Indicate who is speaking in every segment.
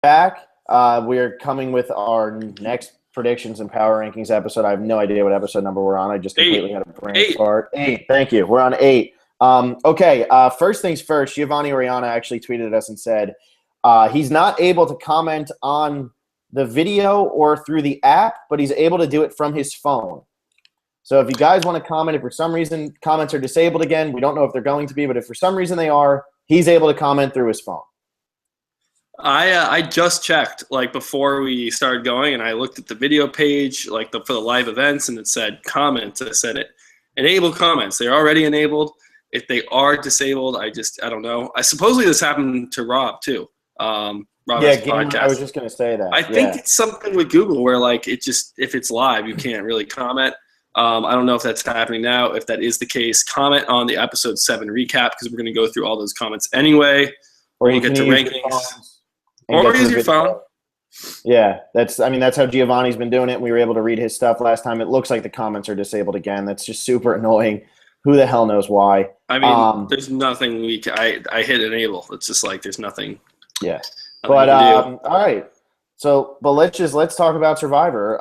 Speaker 1: back. We are coming with our next predictions and power rankings episode. I have no idea what episode number we're on. I just completely had a brain fart. 8. Thank you. We're on 8. Okay. First things first. Giovanni Oriana actually tweeted at us and said he's not able to comment on the video or through the app, but he's able to do it from his phone. So if you guys want to comment, if for some reason comments are disabled again, we don't know if they're going to be, but if for some reason they are, he's able to comment through his phone.
Speaker 2: I just checked like before we started going, and I looked at the video page like for the live events, and it said comments. I said it enable comments. They're already enabled. If they are disabled, I don't know. Supposedly this happened to Rob too. Rob's podcast.
Speaker 1: I was just going to say that.
Speaker 2: I think it's something with Google where like if it's live, you can't really comment. I don't know if that's happening now. If that is the case, comment on the episode 7 recap because we're going to go through all those comments anyway.
Speaker 1: Or
Speaker 2: we'll get to rankings. Or use your phone.
Speaker 1: Yeah, that's how Giovanni's been doing it. We were able to read his stuff last time. It looks like the comments are disabled again. That's just super annoying. Who the hell knows why?
Speaker 2: I mean, there's nothing I hit enable. It's just like there's nothing.
Speaker 1: Yeah. But all right. So, but let's talk about Survivor.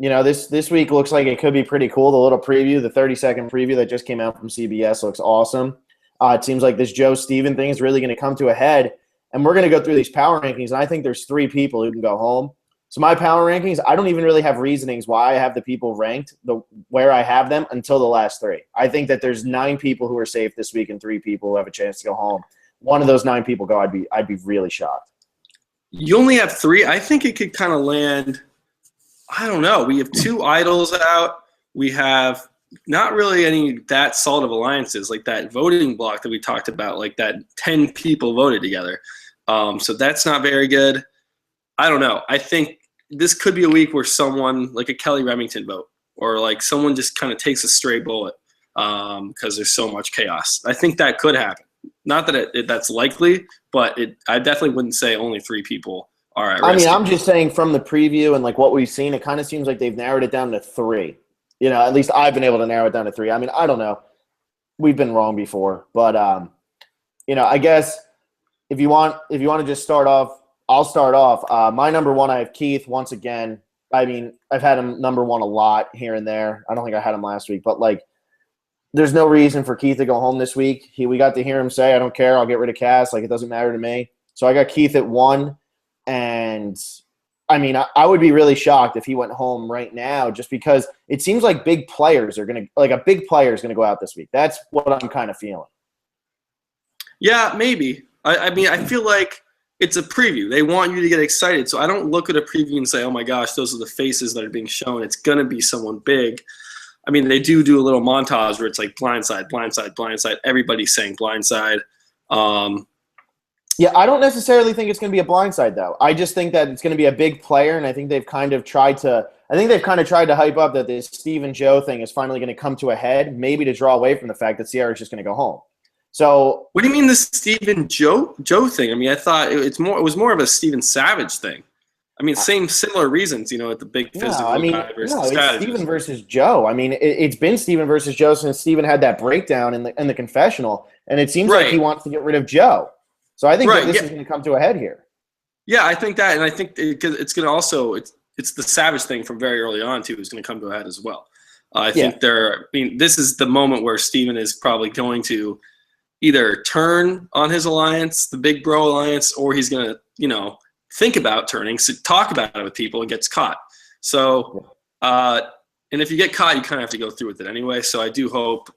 Speaker 1: This week looks like it could be pretty cool. The little preview, the 30-second preview that just came out from CBS looks awesome. It seems like this Joe Steven thing is really going to come to a head. And we're going to go through these power rankings, and I think there's 3 people who can go home. So my power rankings, I don't even really have reasonings why I have the people ranked where I have them until the last 3. I think that there's 9 people who are safe this week and 3 people who have a chance to go home. One of those 9 people go, I'd be really shocked.
Speaker 2: You only have 3. I think it could kind of land. I don't know. We have 2 idols out. We have not really any that solid of alliances, like that voting block that we talked about, like that 10 people voted together. So that's not very good. I don't know. I think this could be a week where someone like a Kelly Remington vote or like someone just kind of takes a stray bullet because there's so much chaos. I think that could happen. Not that that's likely, but I definitely wouldn't say only 3 people are at risk.
Speaker 1: I'm just saying from the preview and like what we've seen, it kind of seems like they've narrowed it down to 3. At least I've been able to narrow it down to 3. I mean, I don't know. We've been wrong before, but I guess if you want to just start off, I'll start off. My number 1, I have Keith once again. I mean, I've had him number 1 a lot here and there. I don't think I had him last week, but like, there's no reason for Keith to go home this week. We got to hear him say, "I don't care. I'll get rid of Cass. Like, it doesn't matter to me." So I got Keith at 1, and I mean, I would be really shocked if he went home right now just because it seems like big players are going to – like a big player is going to go out this week. That's what I'm kind of feeling.
Speaker 2: Yeah, maybe. I mean, I feel like it's a preview. They want you to get excited. So I don't look at a preview and say, oh, my gosh, those are the faces that are being shown. It's going to be someone big. I mean, they do a little montage where it's like blindside, blindside, blindside. Everybody's saying blindside.
Speaker 1: Yeah, I don't necessarily think it's going to be a blindside, though. I just think that it's going to be a big player, and I think they've kind of tried to hype up that this Steve Joe thing is finally going to come to a head, maybe to draw away from the fact that Sierra's just going to go home. So,
Speaker 2: what do you mean the Steve Joe thing? I mean, I thought it was more of a Steven Savage thing. I mean, similar reasons, at the big physical guy versus strategist.
Speaker 1: It's Steven versus Joe. I mean, it's been Steven versus Joe since Steven had that breakdown in the confessional, and it seems like he wants to get rid of Joe. So I think that this is going to come to a head here.
Speaker 2: Yeah, I think that, and I think it's going to also it's the Savage thing from very early on too is going to come to a head as well. I think this is the moment where Steven is probably going to either turn on his alliance, the Big Bro alliance, or he's going to think about turning, so talk about it with people, and gets caught. So, and if you get caught, you kind of have to go through with it anyway. So I do hope,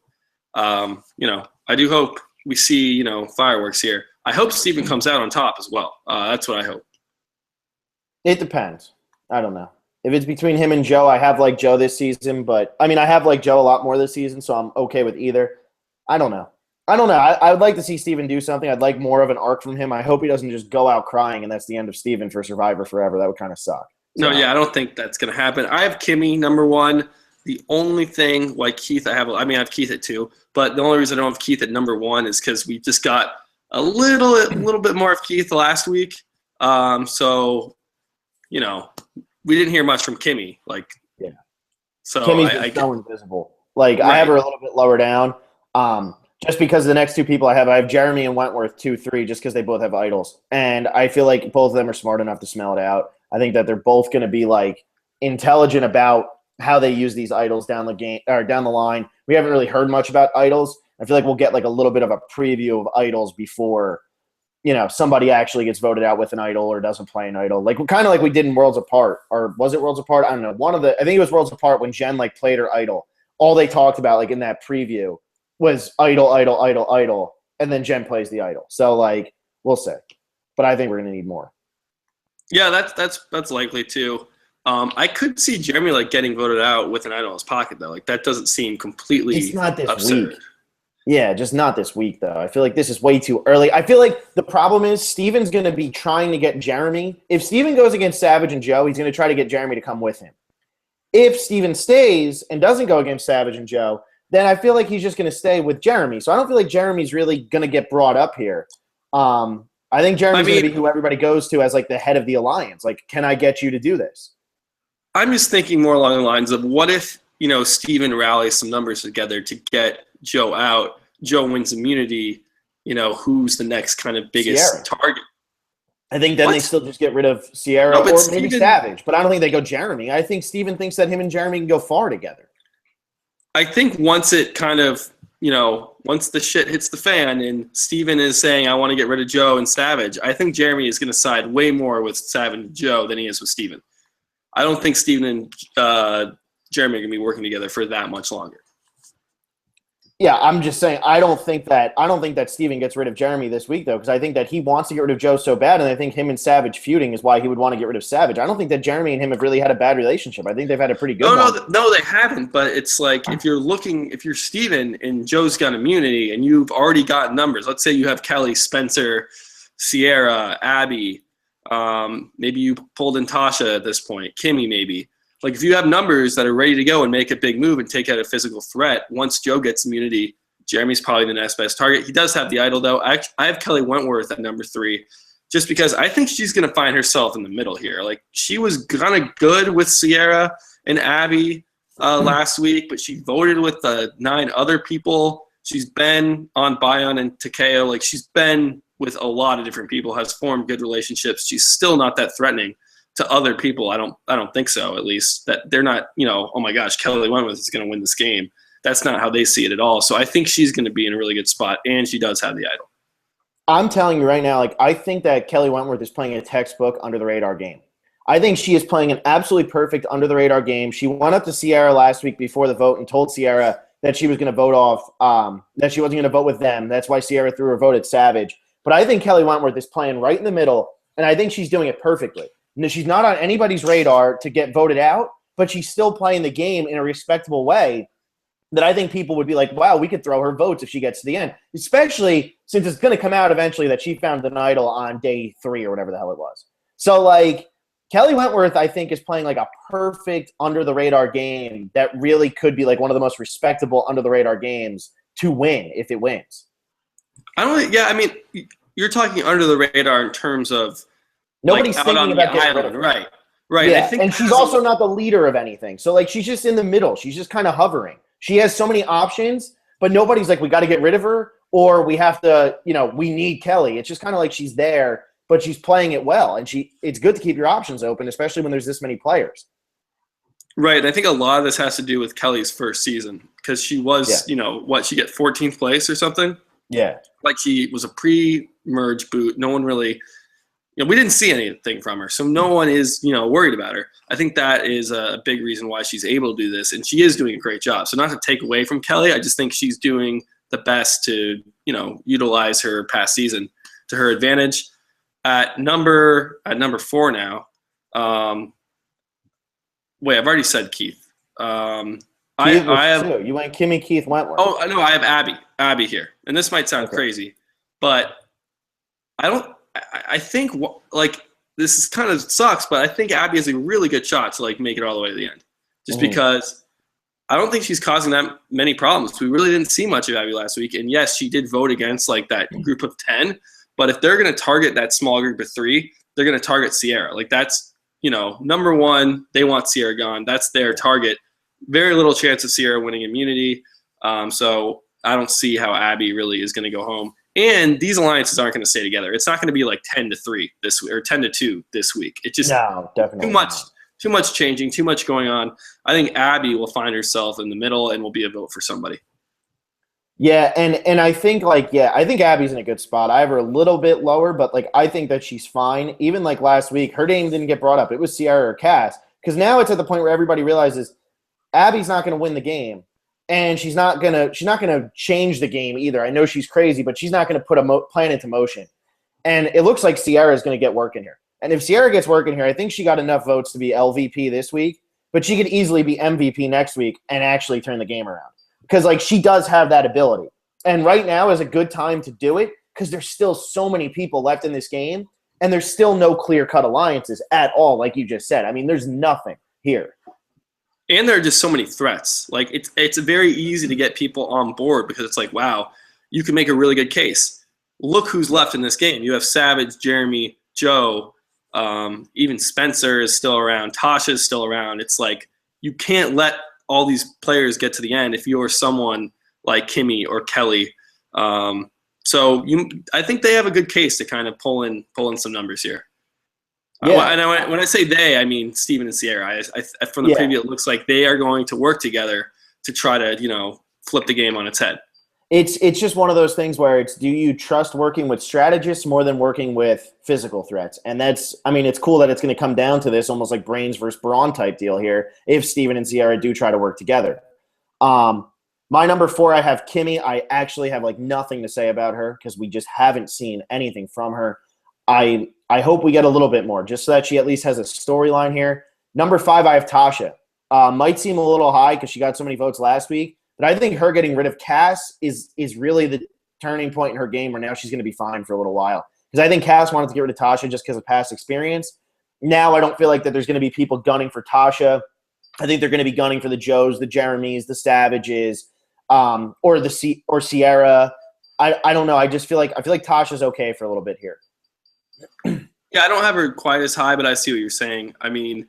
Speaker 2: we see fireworks here. I hope Steven comes out on top as well. That's what I hope.
Speaker 1: It depends. I don't know. If it's between him and Joe, I have liked Joe this season, but I mean, I have liked Joe a lot more this season, so I'm okay with either. I don't know. I would like to see Steven do something. I'd like more of an arc from him. I hope he doesn't just go out crying and that's the end of Steven for Survivor forever. That would kind of suck.
Speaker 2: No, I don't think that's going to happen. I have Kimmy number 1. The only thing, like Keith, I have Keith at 2, but the only reason I don't have Keith at number 1 is because we just got a little bit more of Keith last week. So, we didn't hear much from Kimmy. So
Speaker 1: Kimmy's so invisible. Like, right. I have her a little bit lower down. Just because the next two people I have Jeremy and Wentworth 2-3, just because they both have idols, and I feel like both of them are smart enough to smell it out. I think that they're both going to be like intelligent about how they use these idols down the game or down the line. We haven't really heard much about idols. I feel like we'll get like a little bit of a preview of idols before, somebody actually gets voted out with an idol or doesn't play an idol. Like kind of like we did in Worlds Apart, or was it Worlds Apart? I don't know. I think it was Worlds Apart when Jen like played her idol. All they talked about like in that preview was idol, idol, idol, idol, and then Jen plays the idol. So like we'll see, but I think we're gonna need more.
Speaker 2: Yeah, that's likely too. I could see Jeremy like getting voted out with an idol in his pocket though. Like that doesn't seem completely.
Speaker 1: It's not this
Speaker 2: absurd.
Speaker 1: week. Yeah, just not this week though. I feel like this is way too early. I feel like the problem is Steven's going to be trying to get Jeremy. If Steven goes against Savage and Joe, he's going to try to get Jeremy to come with him. If Steven stays and doesn't go against Savage and Joe, then I feel like he's just going to stay with Jeremy. So I don't feel like Jeremy's really going to get brought up here. I think Jeremy's going to be who everybody goes to as like the head of the alliance. Like, can I get you to do this?
Speaker 2: I'm just thinking more along the lines of what if, Steven rallies some numbers together to get Joe out. Joe wins immunity. Who's the next kind of biggest target?
Speaker 1: I think then they still just get rid of Sierra or maybe Savage. But I don't think they go Jeremy. I think Steven thinks that him and Jeremy can go far together.
Speaker 2: I think once it kind of, once the shit hits the fan and Steven is saying, I want to get rid of Joe and Savage, I think Jeremy is going to side way more with Savage and Joe than he is with Steven. I don't think Steven and Jeremy are going to be working together for that much longer.
Speaker 1: Yeah, I'm just saying I don't think that Steven gets rid of Jeremy this week though, because I think that he wants to get rid of Joe so bad, and I think him and Savage feuding is why he would want to get rid of Savage. I don't think that Jeremy and him have really had a bad relationship. I think they've had a pretty good one.
Speaker 2: No, they haven't. But it's like if you're Steven and Joe's got immunity and you've already got numbers. Let's say you have Kelly, Spencer, Sierra, Abby. Maybe you pulled in Tasha at this point, Kimmy maybe. Like if you have numbers that are ready to go and make a big move and take out a physical threat, once Joe gets immunity, Jeremy's probably the next best target. He does have the idol though. I have Kelly Wentworth at number 3, just because I think she's going to find herself in the middle here. Like she was kind of good with Sierra and Abby last week, but she voted with 9 other people. She's been on Bion and Takeo. Like she's been with a lot of different people, has formed good relationships. She's still not that threatening to other people. I don't think so, at least. That they're not, oh my gosh, Kelly Wentworth is going to win this game. That's not how they see it at all. So I think she's going to be in a really good spot, and she does have the idol.
Speaker 1: I'm telling you right now, like I think that Kelly Wentworth is playing a textbook under-the-radar game. I think she is playing an absolutely perfect under-the-radar game. She went up to Sierra last week before the vote and told Sierra that she was going to vote off, that she wasn't going to vote with them. That's why Sierra threw her vote at Savage. But I think Kelly Wentworth is playing right in the middle, and I think she's doing it perfectly. She's not on anybody's radar to get voted out, but she's still playing the game in a respectable way that I think people would be like, wow, we could throw her votes if she gets to the end, especially since it's going to come out eventually that she found an idol on day 3 or whatever the hell it was. So, like, Kelly Wentworth, I think, is playing like a perfect under-the-radar game that really could be like one of the most respectable under-the-radar games to win if it wins.
Speaker 2: You're talking under the radar in terms of
Speaker 1: nobody's
Speaker 2: like
Speaker 1: thinking about getting rid of her.
Speaker 2: Right.
Speaker 1: Yeah, and she's also not the leader of anything. So, like, she's just in the middle. She's just kind of hovering. She has so many options, but nobody's like, we got to get rid of her, or we have to, we need Kelly. It's just kind of like she's there, but she's playing it well. And it's good to keep your options open, especially when there's this many players.
Speaker 2: Right. I think a lot of this has to do with Kelly's first season because she was, she get 14th place or something?
Speaker 1: Yeah.
Speaker 2: Like she was a pre-merge boot. No one really we didn't see anything from her, so no one is, worried about her. I think that is a big reason why she's able to do this, and she is doing a great job. So not to take away from Kelly, I just think she's doing the best to, utilize her past season to her advantage. At number 4 now, wait, I've already said Keith. I have
Speaker 1: you went Kimmy, Keith, Wentworth.
Speaker 2: Oh no, I have Abby here, and this might sound crazy, but I think this is kind of sucks, but I think Abby has a really good shot to make it all the way to the end, just because I don't think she's causing that many problems. We really didn't see much of Abby last week, and yes, she did vote against that group of 10. But if they're going to target that small group of 3, they're going to target Sierra. That's number 1. They want Sierra gone. That's their target. Very little chance of Sierra winning immunity. So I don't see how Abby really is going to go home. And these alliances aren't going to stay together. It's not going to be like 10-3 this week or 10-2 this week. It's just
Speaker 1: No, definitely
Speaker 2: too much changing, too much going on. I think Abby will find herself in the middle and will be a vote for somebody.
Speaker 1: Yeah, and I think I think Abby's in a good spot. I have her a little bit lower, but like I think that she's fine. Even like last week, her name didn't get brought up. It was Sierra or Cass, because now it's at the point where everybody realizes Abby's not going to win the game, and she's not gonna change the game either. I know she's crazy, but she's not going to put a plan into motion. And it looks like Sierra is going to get work in here. And if Sierra gets work in here, I think she got enough votes to be LVP this week, but she could easily be MVP next week and actually turn the game around. Because, like, she does have that ability. And right now is a good time to do it because there's still so many people left in this game, and there's still no clear-cut alliances at all, like you just said. I mean, there's nothing here.
Speaker 2: And there are just so many threats. Like, it's very easy to get people on board because it's like, wow, you can make a really good case. Look who's left in this game. You have Savage, Jeremy, Joe, even Spencer is still around. Tasha is still around. It's like you can't let all these players get to the end if you're someone like Kimmy or Kelly. So I think they have a good case to kind of pull in some numbers here.
Speaker 1: Yeah.
Speaker 2: And when I say they, I mean Steven and Sierra. From the preview, it looks like they are going to work together to try to, flip the game on its head.
Speaker 1: It's just one of those things where it's, do you trust working with strategists more than working with physical threats? And it's cool that it's going to come down to this almost like brains versus brawn type deal here if Steven and Sierra do try to work together. My number 4, I have Kimmy. I actually have like nothing to say about her because we just haven't seen anything from her. I hope we get a little bit more just so that she at least has a storyline here. Number 5, I have Tasha. Might seem a little high because she got so many votes last week. But I think her getting rid of Cass is really the turning point in her game where now she's going to be fine for a little while. Because I think Cass wanted to get rid of Tasha just because of past experience. Now I don't feel like that there's going to be people gunning for Tasha. I think they're going to be gunning for the Joes, the Jeremys, the Savages, or Sierra. I don't know. I feel like Tasha's okay for a little bit here.
Speaker 2: Yeah, I don't have her quite as high, but I see what you're saying. I mean,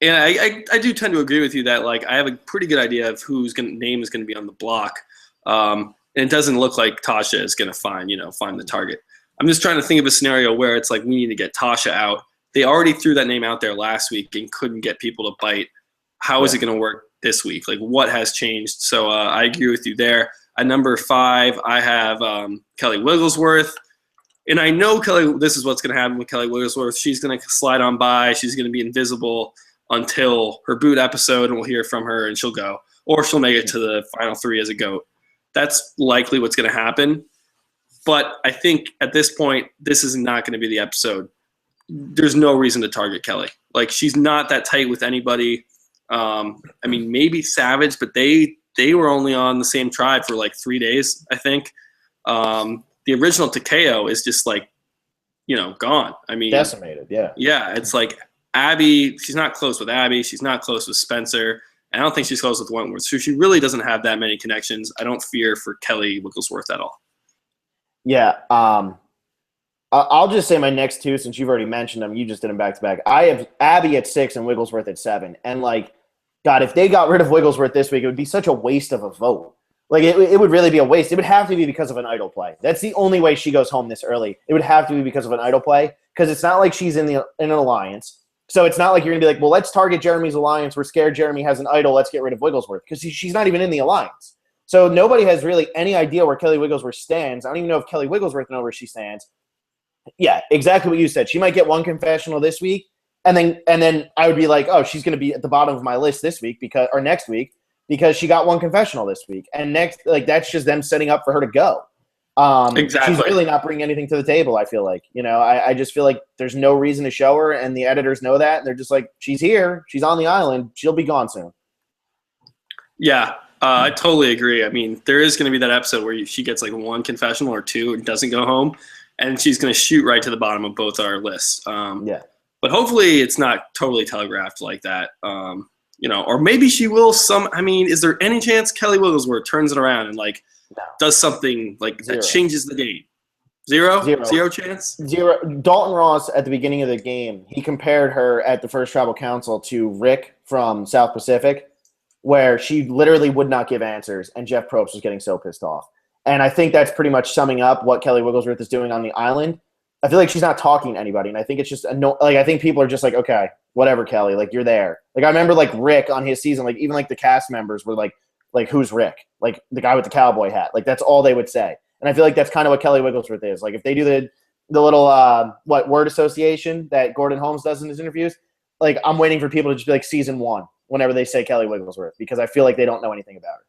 Speaker 2: and I do tend to agree with you that, like, I have a pretty good idea of whose name is going to be on the block. And it doesn't look like Tasha is going to find the target. I'm just trying to think of a scenario where it's like we need to get Tasha out. They already threw that name out there last week and couldn't get people to bite. How is it going to work this week? Like, what has changed? So I agree with you there. At number 5, I have Kelly Wigglesworth. And I know this is what's going to happen with Kelly Wigglesworth. She's going to slide on by. She's going to be invisible until her boot episode, and we'll hear from her, and she'll go. Or she'll make it to the final 3 as a GOAT. That's likely what's going to happen. But I think at this point, this is not going to be the episode. There's no reason to target Kelly. Like, she's not that tight with anybody. I mean, maybe Savage, but they were only on the same tribe for like 3 days, I think. The original Takeo is just like, gone. I mean,
Speaker 1: decimated. Yeah.
Speaker 2: Yeah. It's like Abby. She's not close with Abby. She's not close with Spencer. I don't think she's close with Wentworth. So she really doesn't have that many connections. I don't fear for Kelly Wigglesworth at all.
Speaker 1: Yeah. I'll just say my next 2, since you've already mentioned them. You just did them back to back. I have Abby at 6 and Wigglesworth at 7. And like, God, if they got rid of Wigglesworth this week, it would be such a waste of a vote. Like, it would really be a waste. It would have to be because of an idol play. That's the only way she goes home this early. It would have to be because of an idol play, because it's not like she's in an alliance. So it's not like you're going to be like, well, let's target Jeremy's alliance. We're scared Jeremy has an idol. Let's get rid of Wigglesworth, because she's not even in the alliance. So nobody has really any idea where Kelly Wigglesworth stands. I don't even know if Kelly Wigglesworth knows where she stands. Yeah, exactly what you said. She might get one confessional this week, and then I would be like, oh, she's going to be at the bottom of my list this week or next week, because she got one confessional this week. And next, like, that's just them setting up for her to go.
Speaker 2: Exactly.
Speaker 1: She's really not bringing anything to the table, I feel like. I just feel like there's no reason to show her, and the editors know that. And they're just like, she's here. She's on the island. She'll be gone soon.
Speaker 2: Yeah, I totally agree. I mean, there is going to be that episode where she gets like one confessional or 2 and doesn't go home, and she's going to shoot right to the bottom of both our lists.
Speaker 1: Yeah.
Speaker 2: But hopefully it's not totally telegraphed like that. Or maybe she will is there any chance Kelly Wigglesworth turns it around and does something that changes the game? Zero chance?
Speaker 1: Zero. Dalton Ross at the beginning of the game, he compared her at the first tribal council to Rick from South Pacific. where she literally would not give answers, and Jeff Probst was getting so pissed off. And I think that's pretty much summing up what Kelly Wigglesworth is doing on the island. I feel like she's not talking to anybody, and I think it's just I think people are just like, okay, whatever, Kelly, like you're there. Like I remember like Rick on his season, like even like the cast members were like who's Rick? Like the guy with the cowboy hat. Like that's all they would say. And I feel like that's kind of what Kelly Wigglesworth is. Like if they do the little word association that Gordon Holmes does in his interviews, like I'm waiting for people to just be like season 1 whenever they say Kelly Wigglesworth, because I feel like they don't know anything about her.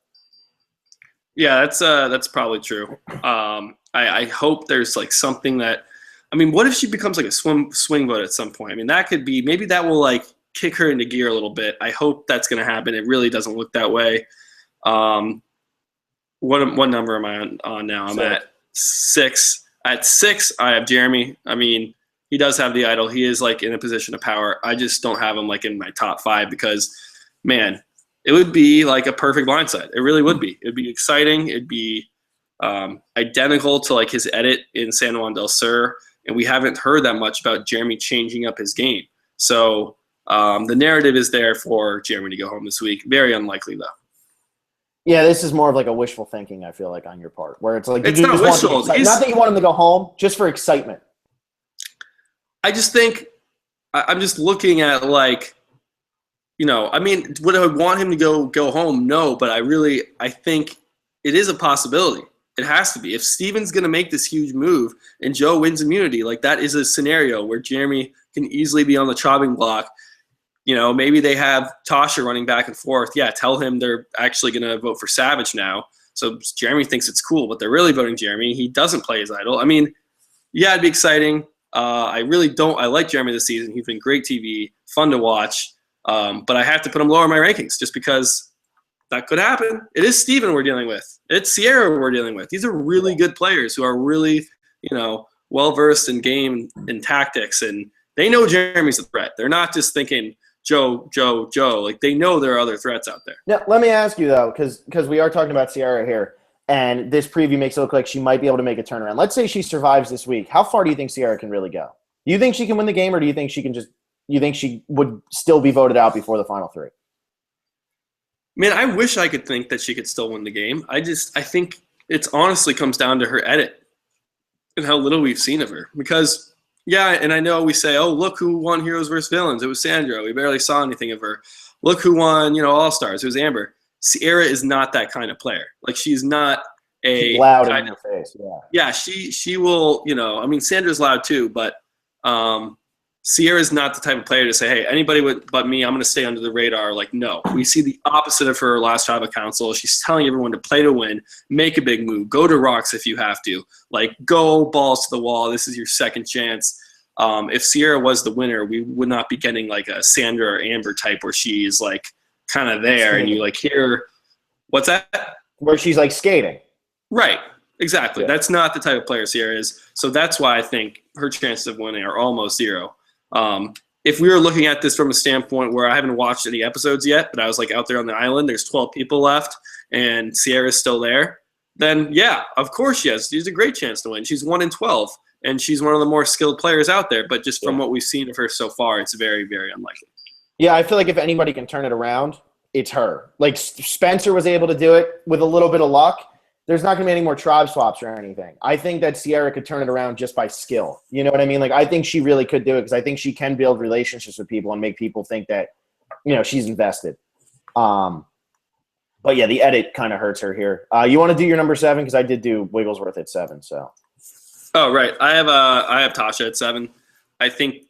Speaker 2: Yeah, that's probably true. I hope there's like something that, I mean, what if she becomes like a swing vote at some point? I mean, that could be, maybe that will like kick her into gear a little bit. I hope that's going to happen. It really doesn't look that way. What number am I on now? I'm at 6. At 6, I have Jeremy. I mean, he does have the idol. He is like in a position of power. I just don't have him like in my top 5 because, man, it would be like a perfect blindside. It really would be. It'd be exciting. It'd be identical to like his edit in San Juan del Sur. And we haven't heard that much about Jeremy changing up his game. So the narrative is there for Jeremy to go home this week. Very unlikely, though.
Speaker 1: Yeah, this is more of like a wishful thinking, I feel like, on your part, where it's like
Speaker 2: it's not wishful.
Speaker 1: Not that you want him to go home, just for excitement.
Speaker 2: I just think I'm just looking at like, you know, I mean, would I want him to go home? No, but I think it is a possibility. It has to be. If Steven's going to make this huge move and Joe wins immunity, like that is a scenario where Jeremy can easily be on the chopping block. You know, maybe they have Tasha running back and forth. Yeah, tell him they're actually going to vote for Savage now. So Jeremy thinks it's cool, but they're really voting Jeremy. He doesn't play his idol. I mean, yeah, it'd be exciting. I like Jeremy this season. He's been great TV, fun to watch. But I have to put him lower in my rankings just because that could happen. It is Steven we're dealing with. It's Sierra we're dealing with. These are really good players who are really, you know, well-versed in game and tactics, and they know Jeremy's a threat. They're not just thinking Joe. Like, they know there are other threats out there.
Speaker 1: Now, let me ask you, though, because we are talking about Sierra here, and this preview makes it look like she might be able to make a turnaround. Let's say she survives this week. How far do you think Sierra can really go? Do you think she can win the game, or do you think she can you think she would still be voted out before the final 3?
Speaker 2: Man, I wish I could think that she could still win the game. I think it honestly comes down to her edit and how little we've seen of her. Because, yeah, and I know we say, oh, look who won Heroes vs. Villains. It was Sandra. We barely saw anything of her. Look who won, All-Stars. It was Amber. Sierra is not that kind of player. Like, she's not a
Speaker 1: loud in your face. Yeah.
Speaker 2: Yeah, she will, I mean, Sandra's loud too, but Sierra's not the type of player to say, hey, anybody but me, I'm going to stay under the radar. Like, no. We see the opposite of her last Java Council. She's telling everyone to play to win, make a big move, go to rocks if you have to. Like, go balls to the wall. This is your second chance. If Sierra was the winner, we would not be getting like a Sandra or Amber type where she's like kind of there and you like hear, what's that?
Speaker 1: Where she's like skating.
Speaker 2: Right. Exactly.
Speaker 1: Yeah.
Speaker 2: That's not the type of player Sierra is. So that's why I think her chances of winning are almost zero. If we were looking at this from a standpoint where I haven't watched any episodes yet, but I was like out there on the island, there's 12 people left, and Sierra's still there, then yeah, of course she has. She's a great chance to win. She's 1 in 12, and she's one of the more skilled players out there. But just from what we've seen of her so far, it's very, very unlikely. Yeah,
Speaker 1: I feel like if anybody can turn it around, it's her. Like Spencer was able to do it with a little bit of luck. There's not going to be any more tribe swaps or anything. I think that Sierra could turn it around just by skill. You know what I mean? Like, I think she really could do it because I think she can build relationships with people and make people think that, she's invested. But, yeah, the edit kind of hurts her here. You want to do your number 7? Because I did do Wigglesworth at 7. So.
Speaker 2: Oh, right. I have Tasha at 7. I think,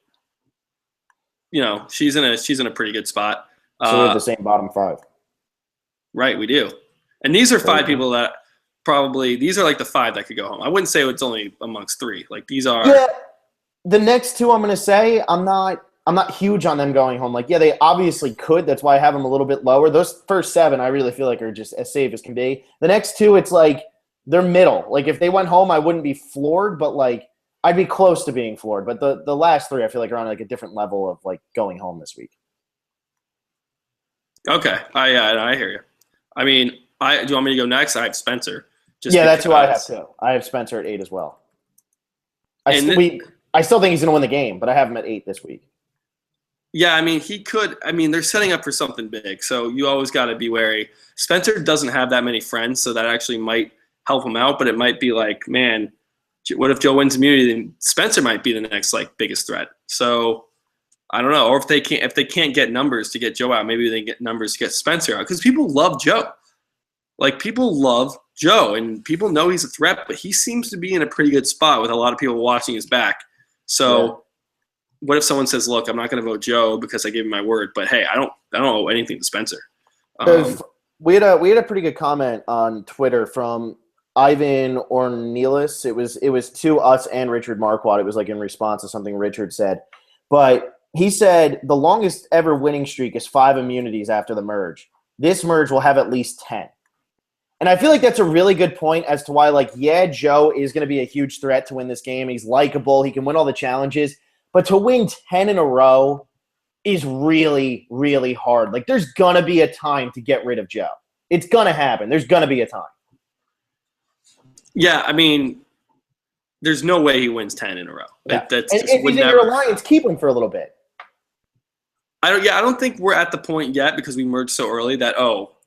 Speaker 2: she's in a pretty good spot.
Speaker 1: So we have the same bottom 5.
Speaker 2: Right, we do. And these are 5 people that – probably these are like the 5 that could go home. I wouldn't say it's only amongst 3. Like these are.
Speaker 1: Yeah, the next 2 I'm going to say I'm not huge on them going home. Like, yeah, they obviously could. That's why I have them a little bit lower. Those first 7 I really feel like are just as safe as can be. The next 2, it's like they're middle. Like if they went home, I wouldn't be floored, but like I'd be close to being floored. But the last 3 I feel like are on like a different level of like going home this week.
Speaker 2: Okay, I hear you. I mean, do you want me to go next? I have Spencer.
Speaker 1: That's who I have too. I have Spencer at 8 as well. I still think he's going to win the game, but I have him at 8 this week.
Speaker 2: Yeah, I mean, he could. I mean, they're setting up for something big, so you always got to be wary. Spencer doesn't have that many friends, so that actually might help him out. But it might be like, man, what if Joe wins immunity? Then Spencer might be the next like biggest threat. So I don't know. Or if they can't get numbers to get Joe out, maybe they get numbers to get Spencer out because people love Joe. Like people love Joe, and people know he's a threat, but he seems to be in a pretty good spot with a lot of people watching his back. So. Yeah. What if someone says, "Look, I'm not going to vote Joe because I gave him my word, but hey, I don't owe anything to Spencer."
Speaker 1: We had a pretty good comment on Twitter from Ivan Ornelis. It was to us and Richard Marquardt. It was like in response to something Richard said, but he said the longest ever winning streak is 5 immunities after the merge. This merge will have at least 10. And I feel like that's a really good point as to why, like, yeah, Joe is going to be a huge threat to win this game. He's likable. He can win all the challenges. But to win 10 in a row is really, really hard. Like, there's going to be a time to get rid of Joe. It's going to happen. There's going to be a time.
Speaker 2: Yeah, I mean, there's no way he wins 10 in a row.
Speaker 1: Yeah. If he's in your alliance, keep him for a little bit.
Speaker 2: I don't think we're at the point yet because we merged so early that,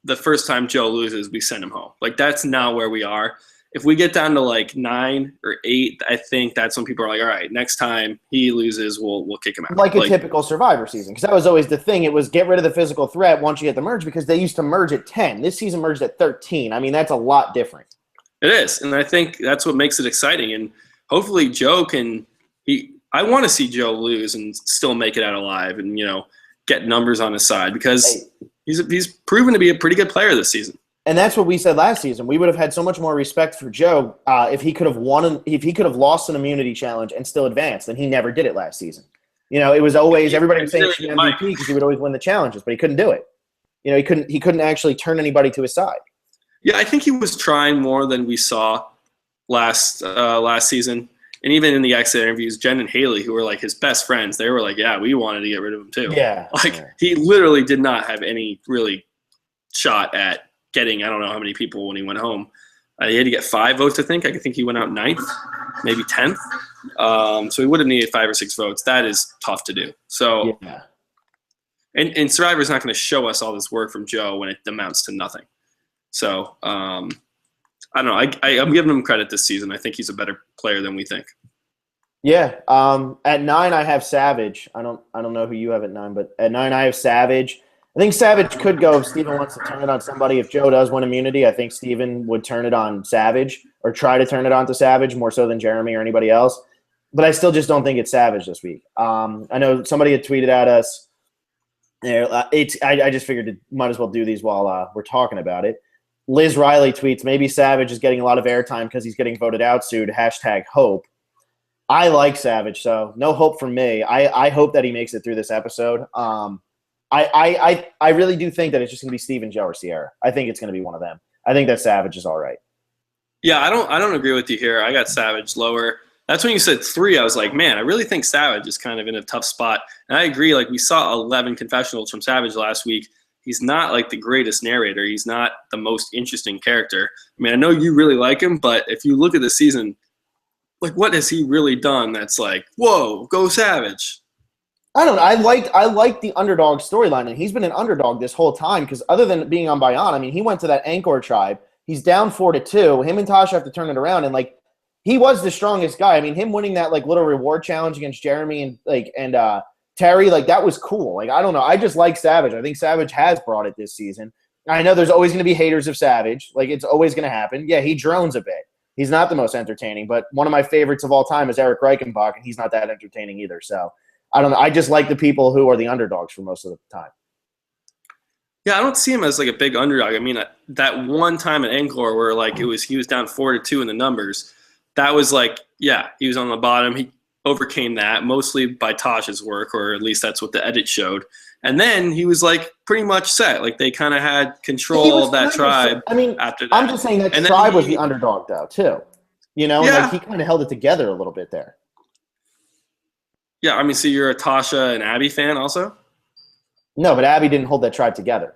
Speaker 2: the first time Joe loses, we send him home. Like, that's not where we are. If we get down to like 9 or 8, I think that's when people are like, all right, next time he loses, we'll kick him out.
Speaker 1: Like a typical Survivor season, because that was always the thing. It was get rid of the physical threat once you get the merge, because they used to merge at 10. This season merged at 13. I mean, that's a lot different.
Speaker 2: It is, and I think that's what makes it exciting. And hopefully Joe I want to see Joe lose and still make it out alive and, get numbers on his side because he's proven to be a pretty good player this season.
Speaker 1: And that's what we said last season. We would have had so much more respect for Joe if he could have lost an immunity challenge and still advanced, and he never did it last season. It was always everybody was saying he MVP because he would always win the challenges, but he couldn't do it. He couldn't actually turn anybody to his side.
Speaker 2: Yeah, I think he was trying more than we saw last season. And even in the exit interviews, Jen and Haley, who were like his best friends, they were like, yeah, we wanted to get rid of him too.
Speaker 1: Yeah.
Speaker 2: He literally did not have any really shot at getting, I don't know how many people when he went home. He had to get 5 votes, I think. I think he went out 9th, maybe 10th. So he would have needed 5 or 6 votes. That is tough to do. So,
Speaker 1: yeah.
Speaker 2: And Survivor's not going to show us all this work from Joe when it amounts to nothing. So, I don't know. I'm giving him credit this season. I think he's a better player than we think.
Speaker 1: Yeah. At 9, I have Savage. I don't know who you have at 9, but at 9, I have Savage. I think Savage could go if Steven wants to turn it on somebody. If Joe does win immunity, I think Steven would turn it on Savage or try to turn it on to Savage more so than Jeremy or anybody else. But I still just don't think it's Savage this week. I know somebody had tweeted at us. I just figured it might as well do these while we're talking about it. Liz Riley tweets, maybe Savage is getting a lot of airtime because he's getting voted out soon. #hope. I like Savage, so no hope for me. I hope that he makes it through this episode. I really do think that it's just going to be Steven, Joe, or Sierra. I think it's going to be one of them. I think that Savage is all right.
Speaker 2: Yeah, I don't agree with you here. I got Savage lower. That's when you said 3. I was like, man, I really think Savage is kind of in a tough spot. And I agree. Like we saw 11 confessionals from Savage last week. He's not like the greatest narrator. He's not the most interesting character. I mean, I know you really like him, but if you look at the season, like what has he really done that's like, whoa, go Savage?
Speaker 1: I don't know. I like the underdog storyline, and he's been an underdog this whole time because other than being on Bayan, I mean, he went to that Angkor tribe. He's down 4-2. Him and Tasha have to turn it around, and like he was the strongest guy. I mean, him winning that like little reward challenge against Jeremy and Terry, like that was cool. Like I don't know. I just like Savage. I think Savage has brought it this season. I know there's always going to be haters of Savage. Like it's always going to happen. Yeah, he drones a bit. He's not the most entertaining, but one of my favorites of all time is Eric Reichenbach, and he's not that entertaining either. So I don't know. I just like the people who are the underdogs for most of the time.
Speaker 2: Yeah, I don't see him as like a big underdog. I mean, that one time at Angkor where like he was down 4-2 in the numbers, that was like, yeah, he was on the bottom. He overcame that mostly by Tasha's work, or at least that's what the edit showed. And then he was like pretty much set. Like they kind of had control of that tribe.
Speaker 1: I mean,
Speaker 2: after that.
Speaker 1: I'm just saying that tribe was the underdog though too. Yeah. Like he kind of held it together a little bit there.
Speaker 2: Yeah, I mean, so you're a Tasha and Abby fan also?
Speaker 1: No, but Abby didn't hold that tribe together.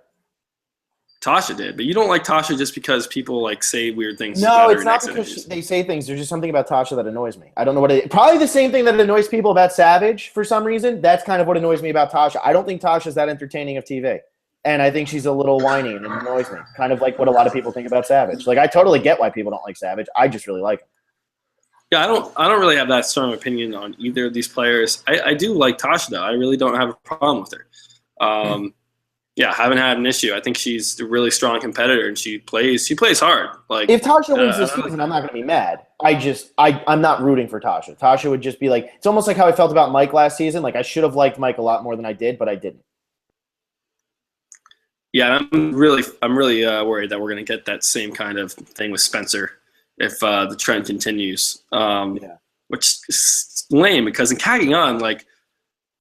Speaker 2: Tasha did, but you don't like Tasha just because people like say weird things.
Speaker 1: No,
Speaker 2: about her
Speaker 1: it's
Speaker 2: in
Speaker 1: not
Speaker 2: exit
Speaker 1: because
Speaker 2: interviews.
Speaker 1: they say things. There's just something about Tasha that annoys me. I don't know what it is. Probably the same thing that annoys people about Savage for some reason. That's kind of what annoys me about Tasha. I don't think Tasha's that entertaining of TV. And I think she's a little whiny and it annoys me. Kind of like what a lot of people think about Savage. Like, I totally get why people don't like Savage. I just really like him.
Speaker 2: Yeah, I don't really have that strong opinion on either of these players. I do like Tasha though. I really don't have a problem with her. Yeah, haven't had an issue. I think she's a really strong competitor, and she plays hard. Like
Speaker 1: if Tasha wins this season, I'm not going to be mad. I'm not rooting for Tasha. Tasha would just be like, it's almost like how I felt about Mike last season. Like, I should have liked Mike a lot more than I did, but I didn't.
Speaker 2: Yeah, I'm really worried that we're going to get that same kind of thing with Spencer if the trend continues. Which is lame because in Cagayan, like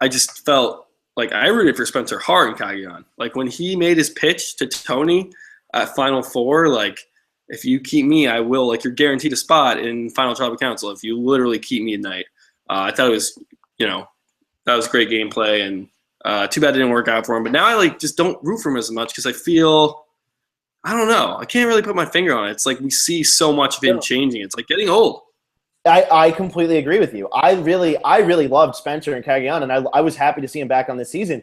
Speaker 2: I just felt like I rooted for Spencer hard in Cagayan. Like when he made his pitch to Tony at Final Four, like if you keep me, I will. Like you're guaranteed a spot in Final Tribal Council if you literally keep me at night. I thought it was, that was great gameplay, and too bad it didn't work out for him. But now I like just don't root for him as much because I feel, I don't know, I can't really put my finger on it. It's like we see so much of him changing. It's like getting old.
Speaker 1: I completely agree with you. I really loved Spencer and Cagayan, and I was happy to see him back on this season.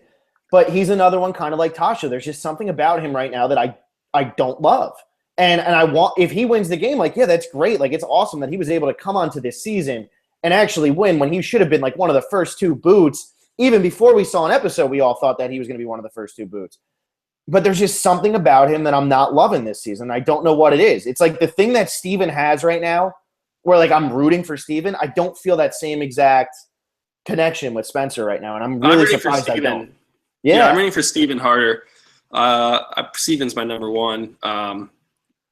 Speaker 1: But he's another one kind of like Tasha. There's just something about him right now that I don't love. And I want, if he wins the game, like, yeah, that's great. Like, it's awesome that he was able to come onto this season and actually win when he should have been like one of the first two boots. Even before we saw an episode, we all thought that he was going to be one of the first two boots. But there's just something about him that I'm not loving this season. I don't know what it is. It's like the thing that Steven has right now, where like I'm rooting for Steven. I don't feel that same exact connection with Spencer right now, and I'm really surprised I don't.
Speaker 2: Yeah, I'm rooting for Steven harder. Steven's my number one.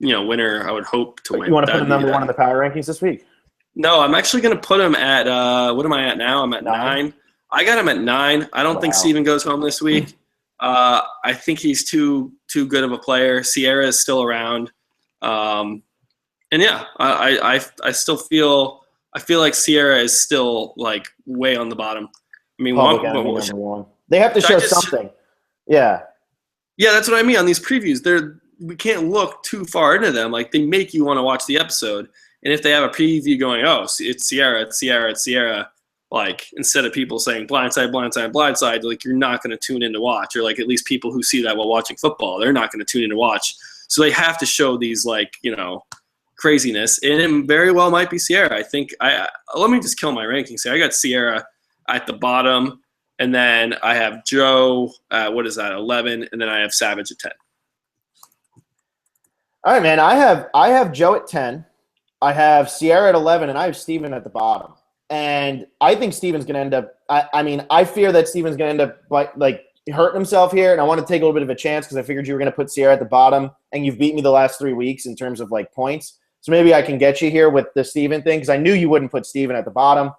Speaker 2: Winner. I would hope to win.
Speaker 1: You want to put him number one in the power rankings this week?
Speaker 2: No, I'm actually going to put him at what am I at now? I'm at 9. I got him at 9. I don't think Steven goes home this week. I think he's too good of a player. Sierra is still around. And yeah, I still feel like Sierra is still like way on the bottom. I mean,
Speaker 1: number one. They have to show something. Yeah.
Speaker 2: Yeah, that's what I mean. On these previews, we can't look too far into them. Like they make you want to watch the episode. And if they have a preview going, oh, it's Sierra, it's Sierra, it's Sierra, like instead of people saying blindside, blindside, blindside, like you're not going to tune in to watch. Or like at least people who see that while watching football, they're not going to tune in to watch. So they have to show these like, craziness, and it very well might be Sierra. I think let me just kill my rankings here. I got Sierra at the bottom, and then I have Joe at 11, and then I have Savage at 10.
Speaker 1: All right, man. I have Joe at 10. I have Sierra at 11, and I have Steven at the bottom. And I think Steven's going to end up. I fear that Steven's going to end up like hurting himself here, and I want to take a little bit of a chance because I figured you were going to put Sierra at the bottom, and you've beat me the last 3 weeks in terms of like points. So maybe I can get you here with the Steven thing because I knew you wouldn't put Steven at the bottom.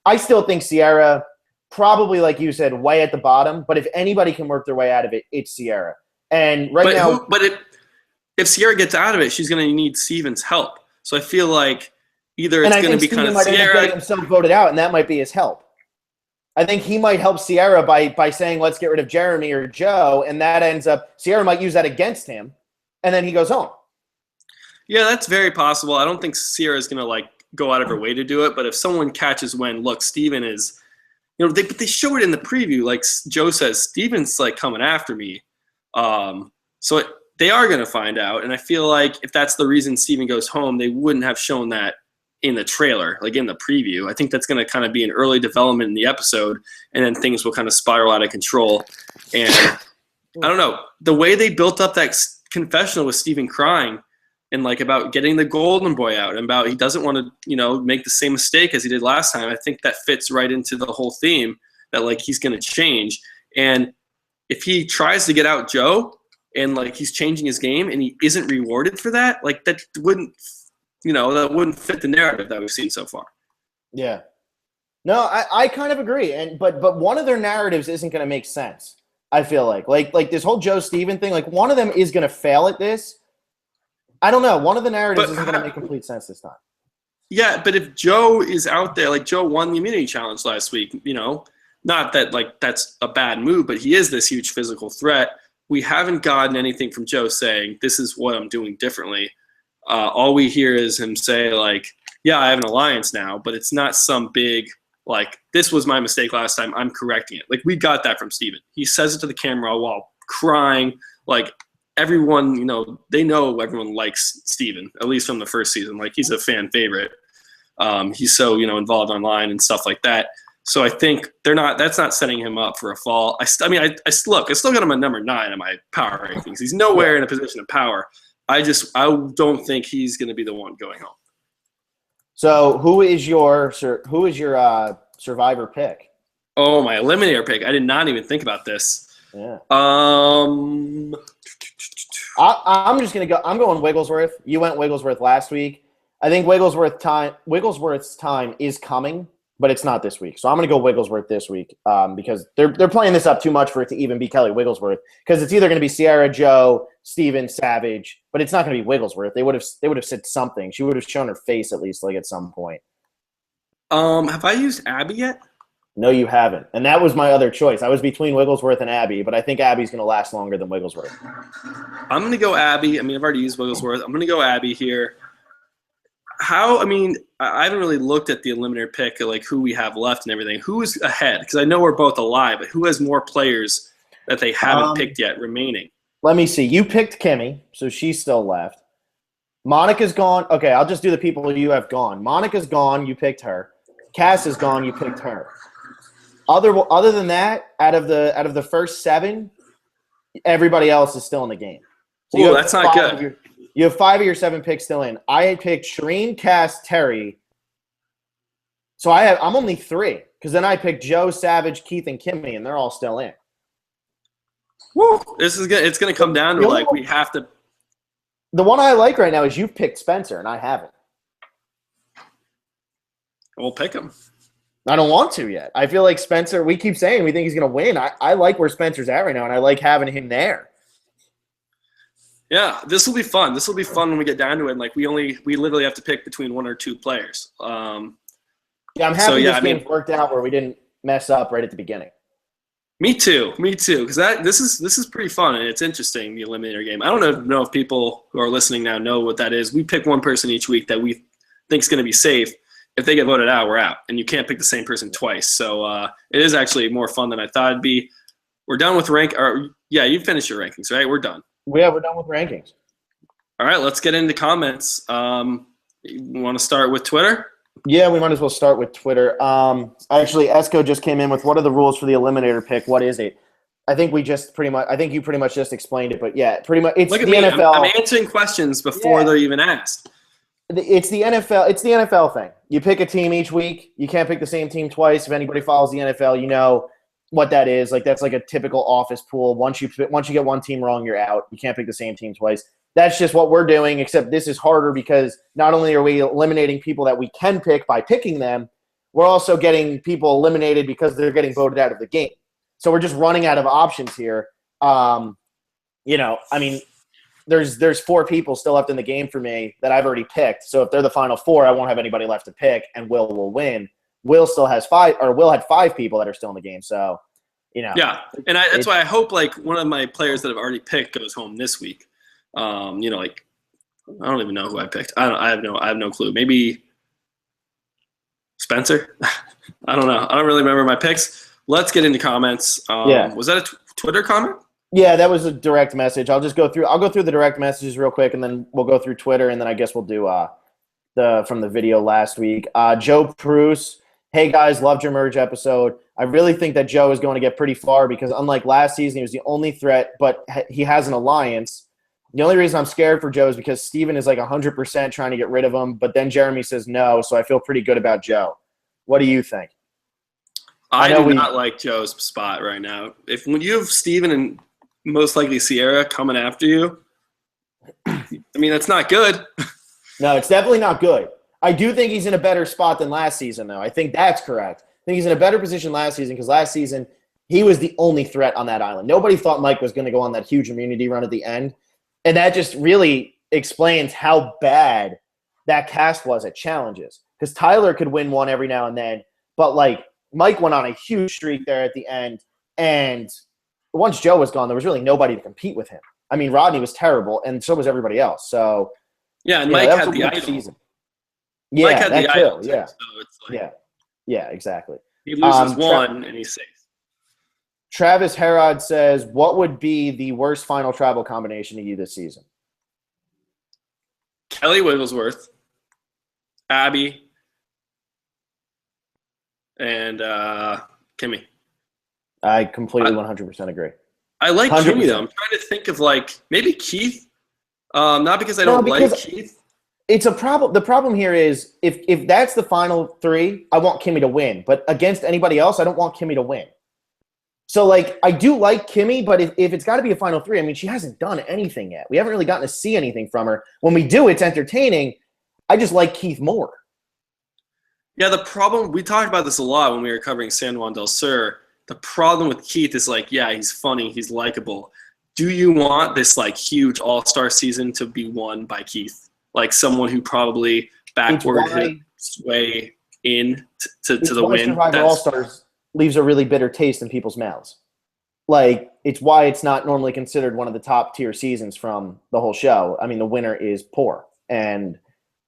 Speaker 1: I still think Sierra, probably like you said, way at the bottom. But if anybody can work their way out of it, it's Sierra. And now,
Speaker 2: if Sierra gets out of it, she's going to need Steven's help. So I feel like either it's going to be kind of Sierra.
Speaker 1: End up getting himself voted out, and that might be his help. I think he might help Sierra by saying, let's get rid of Jeremy or Joe, and that ends up – Sierra might use that against him, and then he goes home.
Speaker 2: Yeah, that's very possible. I don't think Sierra is going to like go out of her way to do it. But if someone catches look, Steven is, but they show it in the preview. Like Joe says, Steven's like coming after me. So they are going to find out. And I feel like if that's the reason Steven goes home, they wouldn't have shown that in the trailer, like in the preview. I think that's going to kind of be an early development in the episode. And then things will kind of spiral out of control. And I don't know, the way they built up that confessional with Steven crying, and like about getting the golden boy out and about he doesn't want to, make the same mistake as he did last time. I think that fits right into the whole theme that like he's going to change. And if he tries to get out Joe and like he's changing his game and he isn't rewarded for that, like that wouldn't fit the narrative that we've seen so far.
Speaker 1: Yeah. No, I kind of agree. But one of their narratives isn't going to make sense. I feel like this whole Joe Steven thing, like one of them is going to fail at this. I don't know. One of the narratives isn't going to make complete sense this time.
Speaker 2: Yeah, but if Joe is out there, like Joe won the immunity challenge last week, not that like that's a bad move, but he is this huge physical threat. we haven't gotten anything from Joe saying this is what I'm doing differently. All we hear is him say like, yeah, I have an alliance now, but it's not some big like, this was my mistake last time, I'm correcting it. Like, we got that from Steven. He says it to the camera while crying. Like, everyone, they know everyone likes Steven, at least from the first season. Like, he's a fan favorite. He's so, involved online and stuff like that. So I think that's not setting him up for a fall. I still got him at number 9 in my power rankings. He's nowhere in a position of power. I don't think he's going to be the one going home.
Speaker 1: So who is your survivor pick?
Speaker 2: Oh, my eliminator pick. I did not even think about this.
Speaker 1: Yeah.
Speaker 2: I'm
Speaker 1: just gonna go. I'm going Wigglesworth. You went Wigglesworth last week. I think Wigglesworth's time is coming, but it's not this week. So I'm gonna go Wigglesworth this week because they're playing this up too much for it to even be Kelly Wigglesworth, because it's either gonna be Sierra, Joe, Steven, Savage, but it's not gonna be Wigglesworth. They would have said something. She would have shown her face at least, like, at some point.
Speaker 2: Have I used Abby yet?
Speaker 1: No, you haven't. And that was my other choice. I was between Wigglesworth and Abby, but I think Abby's going to last longer than Wigglesworth.
Speaker 2: I'm going to go Abby. I mean, I've already used Wigglesworth. I'm going to go Abby here. I haven't really looked at the eliminator pick, like who we have left and everything. Who is ahead? Because I know we're both alive, but who has more players that they haven't picked yet remaining?
Speaker 1: Let me see. You picked Kimmy, so she's still left. Monica's gone. Okay, I'll just do the people you have gone. Monica's gone. You picked her. Cass is gone. You picked her. Other than that, out of the first 7, everybody else is still in the game. So
Speaker 2: that's not good.
Speaker 1: You have 5 of your 7 picks still in. I picked Shireen, Cass, Terry. So I'm only 3, because then I picked Joe, Savage, Keith, and Kimmy, and they're all still in.
Speaker 2: Woo! It's gonna come down to like we have to.
Speaker 1: The one I like right now is you've picked Spencer, and I haven't.
Speaker 2: We'll pick him.
Speaker 1: I don't want to yet. I feel like Spencer, we keep saying we think he's going to win. I like where Spencer's at right now, and I like having him there.
Speaker 2: Yeah, this will be fun. This will be fun when we get down to it. And like we literally have to pick between 1 or 2 players. I'm happy
Speaker 1: this game's worked out where we didn't mess up right at the beginning.
Speaker 2: Me too. Because this is pretty fun and it's interesting, the Eliminator game. I don't know if people who are listening now know what that is. We pick one person each week that we think is going to be safe. If they get voted out, we're out, and you can't pick the same person twice. So it is actually more fun than I thought it'd be. We're done with you finished your rankings, right? We're done.
Speaker 1: Yeah, we're done with rankings.
Speaker 2: All right, let's get into comments. You want to start with Twitter?
Speaker 1: Yeah, we might as well start with Twitter. Actually, Esco just came in with, what are the rules for the Eliminator pick? What is it? I think you pretty much just explained it, but yeah, pretty much it's
Speaker 2: Look at
Speaker 1: the
Speaker 2: me.
Speaker 1: NFL.
Speaker 2: I'm answering questions before they're even asked.
Speaker 1: It's the NFL. It's the NFL thing. You pick a team each week. You can't pick the same team twice. If anybody follows the NFL, you know what that is. Like, that's like a typical office pool. Once you get one team wrong, you're out. You can't pick the same team twice. That's just what we're doing, except this is harder because not only are we eliminating people that we can pick by picking them, we're also getting people eliminated because they're getting voted out of the game. So we're just running out of options here. There's 4 people still left in the game for me that I've already picked. So if they're the final 4, I won't have anybody left to pick, and Will win. Will had 5 people that are still in the game. So,
Speaker 2: Yeah, and that's why I hope like one of my players that I've already picked goes home this week. Like I don't even know who I picked. I have no clue. Maybe Spencer. I don't know. I don't really remember my picks. Let's get into comments. Was that a Twitter comment?
Speaker 1: Yeah, that was a direct message. I'll go through the direct messages real quick, and then we'll go through Twitter, and then I guess we'll do from the video last week. Joe Bruce, hey guys, loved your merge episode. I really think that Joe is going to get pretty far because unlike last season, he was the only threat, but he has an alliance. The only reason I'm scared for Joe is because Steven is like 100% trying to get rid of him, but then Jeremy says no, so I feel pretty good about Joe. What do you think?
Speaker 2: I do not like Joe's spot right now. When you have Steven and most likely Sierra coming after you, I mean, that's not good.
Speaker 1: No, it's definitely not good. I do think he's in a better spot than last season, though. I think that's correct. I think he's in a better position last season because last season he was the only threat on that island. Nobody thought Mike was going to go on that huge immunity run at the end. And that just really explains how bad that cast was at challenges. Because Tyler could win one every now and then, but like Mike went on a huge streak there at the end, and once Joe was gone, there was really nobody to compete with him. I mean, Rodney was terrible, and so was everybody else. So
Speaker 2: yeah, and Mike
Speaker 1: that was
Speaker 2: had
Speaker 1: a
Speaker 2: the
Speaker 1: weak
Speaker 2: idol.
Speaker 1: season.
Speaker 2: Mike
Speaker 1: Yeah,
Speaker 2: had
Speaker 1: that
Speaker 2: the
Speaker 1: too.
Speaker 2: idol. Too,
Speaker 1: Yeah,
Speaker 2: so it's like,
Speaker 1: yeah, exactly.
Speaker 2: he loses one and he's safe.
Speaker 1: Travis Herod says, "What would be the worst final tribal combination to you this season?"
Speaker 2: Kelly Wigglesworth, Abby, and Kimmy.
Speaker 1: I completely 100% agree.
Speaker 2: I like
Speaker 1: 100%.
Speaker 2: Kimmy though. I'm trying to think of like maybe Keith. Not because I don't like Keith.
Speaker 1: It's a problem. The problem here is if that's the final three, I want Kimmy to win. But against anybody else, I don't want Kimmy to win. So, like, I do like Kimmy, but if it's got to be a final three, I mean, she hasn't done anything yet. We haven't really gotten to see anything from her. When we do, it's entertaining. I just like Keith more.
Speaker 2: Yeah, the problem, we talked about this a lot when we were covering San Juan del Sur. The problem with Keith is, like, yeah, he's funny, he's likable. Do you want this, like, huge all-star season to be won by Keith? Like, someone who probably backward hit his way in to the win?
Speaker 1: Survivor All-Stars leaves a really bitter taste in people's mouths. Like, it's why it's not normally considered one of the top-tier seasons from the whole show. I mean, the winner is poor, and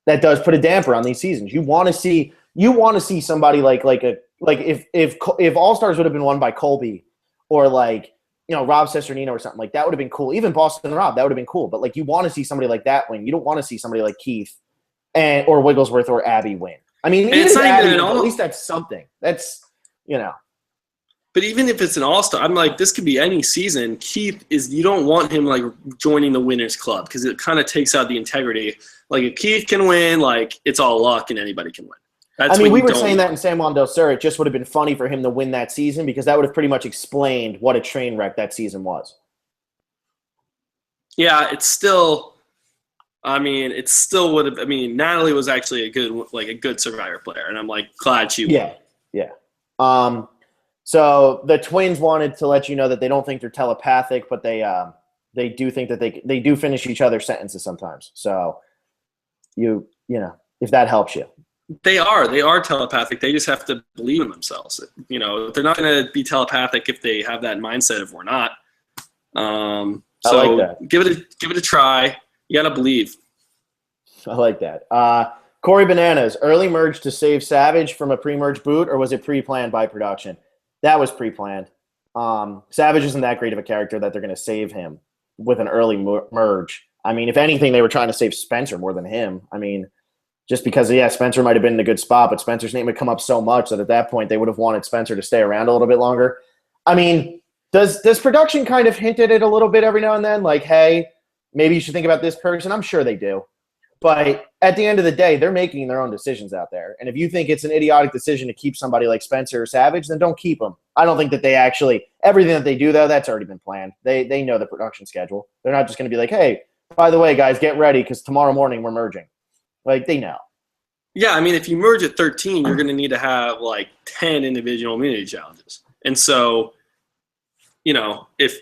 Speaker 1: that does put a damper on these seasons. You want to see somebody like if All Stars would have been won by Colby or like Rob Cesternino or something, like that would have been cool. Even Boston Rob, that would have been cool. But like you want to see somebody like that win. You don't want to see somebody like Keith or Wigglesworth or Abby win. I mean, even if Abby wins, at least that's something. That's
Speaker 2: But even if it's an all-star, I'm like, this could be any season. Keith you don't want him like joining the winners club because it kind of takes out the integrity. Like if Keith can win, like it's all luck and anybody can win.
Speaker 1: I mean, we were saying that in San Juan del Sur. It just would have been funny for him to win that season because that would have pretty much explained what a train wreck that season was.
Speaker 2: Yeah, it still would have. I mean, Natalie was actually a good Survivor player, and I'm like glad she won.
Speaker 1: Yeah. So the twins wanted to let you know that they don't think they're telepathic, but they do think that they do finish each other's sentences sometimes. So if that helps you.
Speaker 2: They are telepathic. They just have to believe in themselves. They're not going to be telepathic if they have that mindset of we're not. So
Speaker 1: I like that.
Speaker 2: Give it a try. You got to believe.
Speaker 1: I like that. Corey Bananas, early merge to save Savage from a pre-merge boot, or was it pre-planned by production? That was pre-planned. Savage isn't that great of a character that they're going to save him with an early merge. I mean, if anything, they were trying to save Spencer more than him. I mean, just because, Spencer might have been in a good spot, but Spencer's name would come up so much that at that point they would have wanted Spencer to stay around a little bit longer. I mean, does production kind of hint at it a little bit every now and then? Like, hey, maybe you should think about this person. I'm sure they do. But at the end of the day, they're making their own decisions out there. And if you think it's an idiotic decision to keep somebody like Spencer or Savage, then don't keep them. I don't think that they actually – everything that they do, though, that's already been planned. They know the production schedule. They're not just going to be like, hey, by the way, guys, get ready because tomorrow morning we're merging. Like, they know.
Speaker 2: Yeah, I mean, if you merge at 13, you're going to need to have, like, 10 individual immunity challenges. And so, if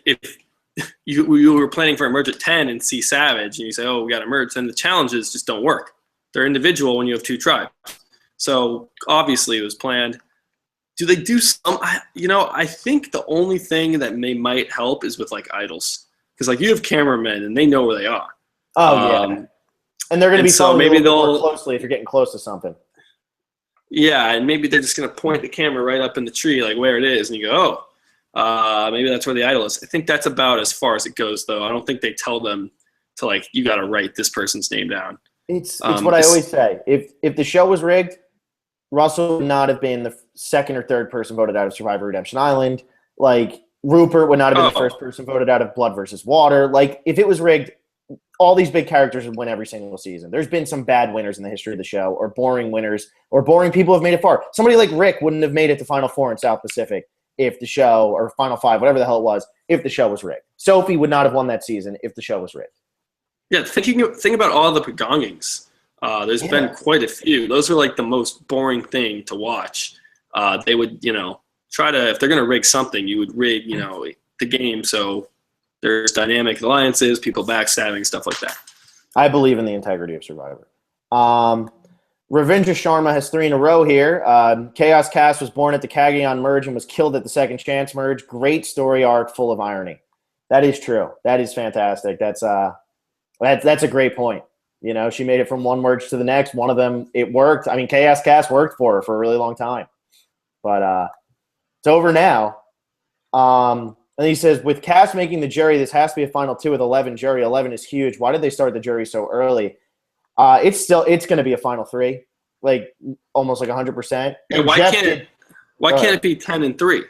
Speaker 2: you were planning for a merge at 10 and see Savage and you say, oh, we got to merge, then the challenges just don't work. They're individual when you have two tribes. So, obviously, it was planned. Do they do some – I think the only thing that might help is with, like, idols. Because, like, you have cameramen and they know where they are.
Speaker 1: Oh, yeah. And they're going to be following
Speaker 2: maybe
Speaker 1: more closely if you're getting close to something.
Speaker 2: Yeah, and maybe they're just going to point the camera right up in the tree, like where it is, and you go, oh, maybe that's where the idol is. I think that's about as far as it goes, though. I don't think they tell them to, like, you got to write this person's name down.
Speaker 1: It's what I always say. If the show was rigged, Russell would not have been the second or third person voted out of Survivor Redemption Island. Like, Rupert would not have been the first person voted out of Blood versus Water. Like, if it was rigged, all these big characters would win every single season. There's been some bad winners in the history of the show, or boring winners, or boring people have made it far. Somebody like Rick wouldn't have made it to Final Four in South Pacific if the show, or Final Five, whatever the hell it was, if the show was rigged. Sophie would not have won that season if the show was rigged.
Speaker 2: Yeah, think about all the Pagongings. There's been quite a few. Those are like the most boring thing to watch. They would, try to, if they're going to rig something, you would rig, the game so there's dynamic alliances, people backstabbing, stuff like that.
Speaker 1: I believe in the integrity of Survivor. Ravindra's Sharma has 3 in a row here. Chaos Cast was born at the Kagayan merge and was killed at the Second Chance merge. Great story arc, full of irony. That is true. That is fantastic. That's a great point. You know, she made it from one merge to the next. One of them, it worked. I mean, Chaos Cast worked for her for a really long time. But it's over now. And he says, with Cass making the jury, this has to be a final 2 with 11 jury. 11 is huge. Why did they start the jury so early? It's going to be a final 3, like almost like 100%.
Speaker 2: And why can't it be 10 and 3?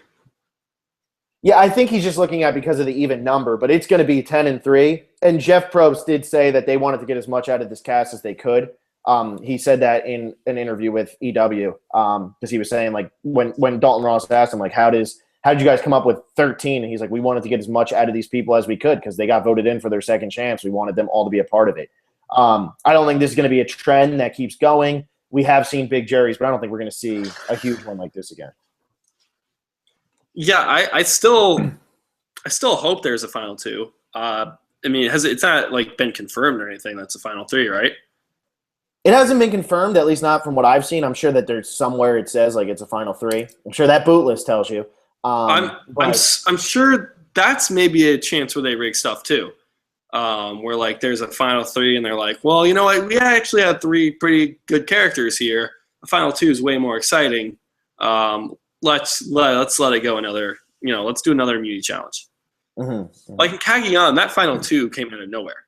Speaker 1: Yeah, I think he's just looking at because of the even number, but it's going to be 10 and 3. And Jeff Probst did say that they wanted to get as much out of this cast as they could. He said that in an interview with EW because he was saying, like, when Dalton Ross asked him, like, how did you guys come up with 13? And he's like, we wanted to get as much out of these people as we could because they got voted in for their second chance. We wanted them all to be a part of it. I don't think this is going to be a trend that keeps going. We have seen big juries, but I don't think we're going to see a huge one like this again.
Speaker 2: Yeah, I still hope there's a final 2. I mean, it's not like been confirmed or anything. That's a final 3, right?
Speaker 1: It hasn't been confirmed, at least not from what I've seen. I'm sure that there's somewhere it says like it's a final 3. I'm sure that boot list tells you.
Speaker 2: I'm sure that's maybe a chance where they rig stuff too. Where like there's a final 3 and they're like, well, you know what? We actually had 3 pretty good characters here. A final 2 is way more exciting. Let's let it go another. You know, let's do another immunity challenge. Mm-hmm. Like in Kagayan, that final 2 came out of nowhere.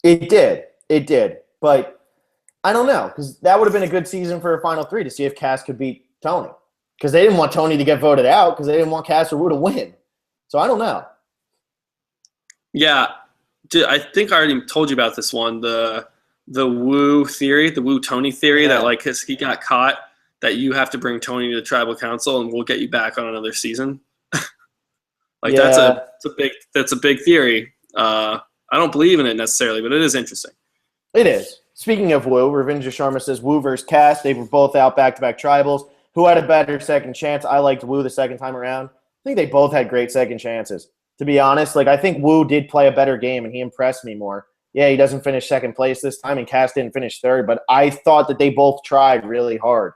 Speaker 1: It did, but I don't know because that would have been a good season for a final 3 to see if Cass could beat Tony because they didn't want Tony to get voted out because they didn't want Cass or Wu to win. So I don't know.
Speaker 2: Yeah, I think I already told you about this one. The Wu theory, the Wu Tony theory, that like he got caught, that you have to bring Tony to the tribal council and we'll get you back on another season. That's a big theory. I don't believe in it necessarily, but it is interesting.
Speaker 1: It is. Speaking of Wu, Ravinja Sharma says Wu versus Cass. They were both out back-to-back tribals. Who had a better second chance? I liked Wu the second time around. I think they both had great second chances. To be honest, like I think Wu did play a better game and he impressed me more. Yeah, he doesn't finish second place this time and Cass didn't finish third, but I thought that they both tried really hard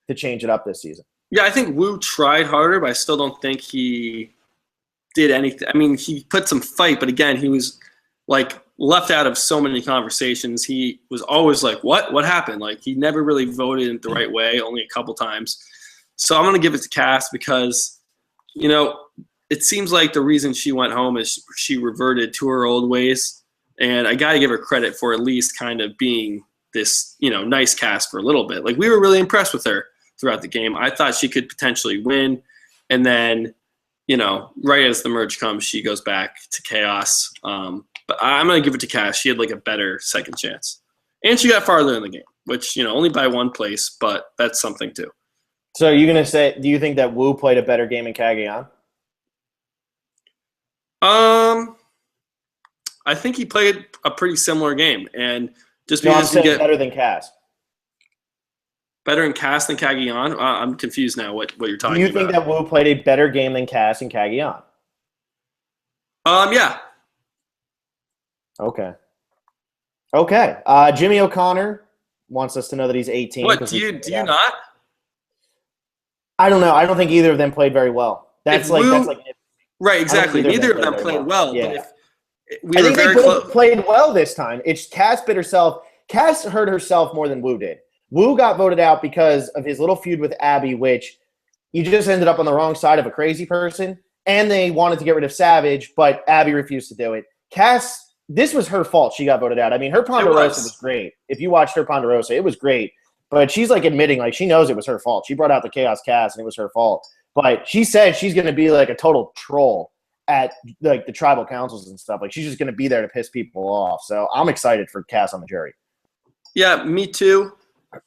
Speaker 1: to change it up this season.
Speaker 2: Yeah, I think Wu tried harder, but I still don't think he did anything. I mean, he put some fight, but again, he was like left out of so many conversations. He was always like, what happened? Like he never really voted in the right way, only a couple times. So I'm going to give it to Cass because, you know, it seems like the reason she went home is she reverted to her old ways. And I got to give her credit for at least kind of being this, you know, nice cast for a little bit. Like we were really impressed with her throughout the game. I thought she could potentially win. And then, you know, right as the merge comes, she goes back to chaos. But I'm going to give it to Cass. She had like a better second chance. And she got farther in the game, which, you know, only by 1 place, but that's something too.
Speaker 1: So you're going to say, do you think that Wu played a better game in Kagayan?
Speaker 2: I think he played a pretty similar game, and just because
Speaker 1: he better than Cass.
Speaker 2: Better in Cass than Kagayan? I'm confused now. What you're talking about?
Speaker 1: Do you think that Wu played a better game than Cass in Kagayan?
Speaker 2: Yeah.
Speaker 1: Okay. Jimmy O'Connor wants us to know that he's 18.
Speaker 2: What do you not?
Speaker 1: I don't know. I don't think either of them played very well. That's like
Speaker 2: right. Exactly. Neither of them played well.
Speaker 1: Yeah.
Speaker 2: But
Speaker 1: I think they both played well this time. It's Cass bit herself. Cass hurt herself more than Wu did. Wu got voted out because of his little feud with Abby, which you just ended up on the wrong side of a crazy person. And they wanted to get rid of Savage, but Abby refused to do it. Cass, this was her fault. She got voted out. I mean, her Ponderosa was great. If you watched her Ponderosa, it was great. But she's like admitting, like, she knows it was her fault. She brought out the Chaos Cass, and it was her fault. But she said she's going to be like a total troll at like the tribal councils and stuff. Like she's just going to be there to piss people off. So I'm excited for Cass on the jury.
Speaker 2: Yeah, me too.